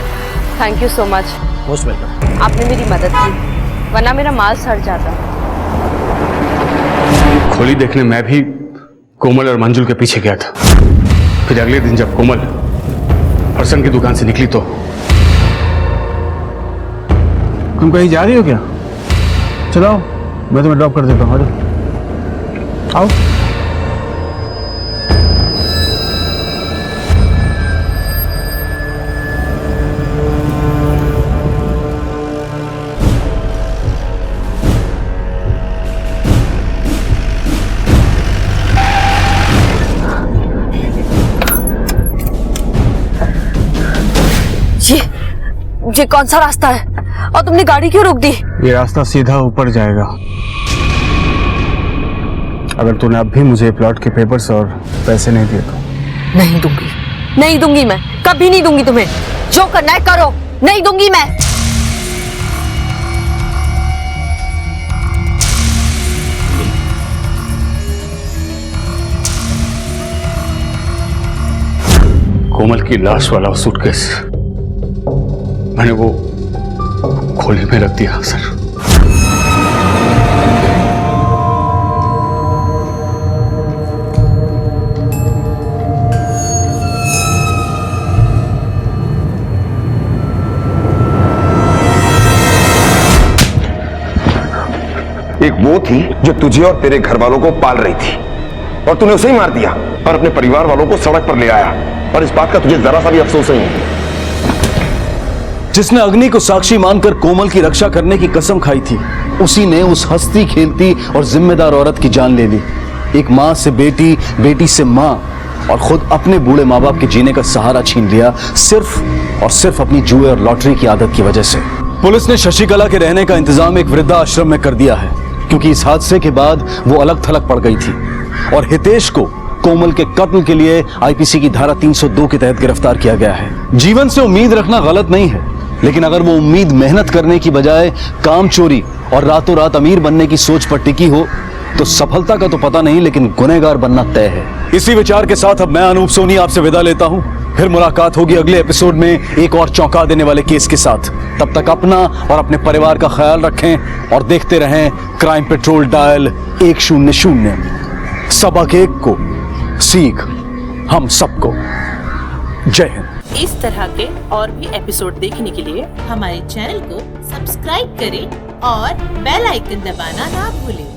thank you so much. Most welcome. आपने मेरी मदद की, वरना मेरा माल सड़ जाता। खोली देखने मैं भी कोमल और मंजुल के पीछे गया था। फिर अगले दिन जब कोमल फरसन की दुकान से निकली तो तुम कहीं जा रही हो क्या? चलो मैं तुम्हें ड्रॉप कर देता हूँ। आओ। ये कौन सा रास्ता है और तुमने गाड़ी क्यों रोक दी? ये रास्ता सीधा ऊपर जाएगा। अगर तूने अब भी मुझे प्लॉट के पेपर्स और पैसे नहीं दिए तो। नहीं दूंगी, नहीं दूंगी, मैं कभी नहीं दूंगी तुम्हें। जो करना है करो, नहीं दूंगी मैं। कोमल की लाश वाला सूटकेस मैंने वो खोली में रख दिया सर। एक वो थी जो तुझे और तेरे घर वालों को पाल रही थी और तूने उसे ही मार दिया और अपने परिवार वालों को सड़क पर ले आया, और इस बात का तुझे जरा सा भी अफसोस नहीं है। जिसने अग्नि को साक्षी मानकर कोमल की रक्षा करने की कसम खाई थी, उसी ने उस हंसती खेलती और जिम्मेदार औरत की जान ले ली। एक माँ से बेटी, बेटी से माँ, और खुद अपने बूढ़े माँ बाप के जीने का सहारा छीन लिया, सिर्फ और सिर्फ अपनी जुए और लॉटरी की आदत की वजह से। पुलिस ने शशिकला के रहने का इंतजाम एक वृद्धाश्रम में कर दिया है, क्योंकि इस हादसे के बाद वो अलग थलग पड़ गई थी, और हितेश को कोमल के कत्ल के लिए आईपीसी की धारा 302 के तहत गिरफ्तार किया गया है। जीवन से उम्मीद रखना गलत नहीं है, लेकिन अगर वो उम्मीद मेहनत करने की बजाय काम चोरी और रातों रात अमीर बनने की सोच पर टिकी हो, तो सफलता का तो पता नहीं, लेकिन गुनहगार बनना तय है। इसी विचार के साथ अब मैं अनूप सोनी आपसे विदा लेता हूं। फिर मुलाकात होगी अगले एपिसोड में एक और चौंका देने वाले केस के साथ। तब तक अपना और अपने परिवार का ख्याल रखें और देखते रहें क्राइम पेट्रोल डायल 100। सबक एक को सीख हम सबको। जय हिंद। इस तरह के और भी एपिसोड देखने के लिए हमारे चैनल को सब्सक्राइब करें और बेल आइकन दबाना ना भूलें।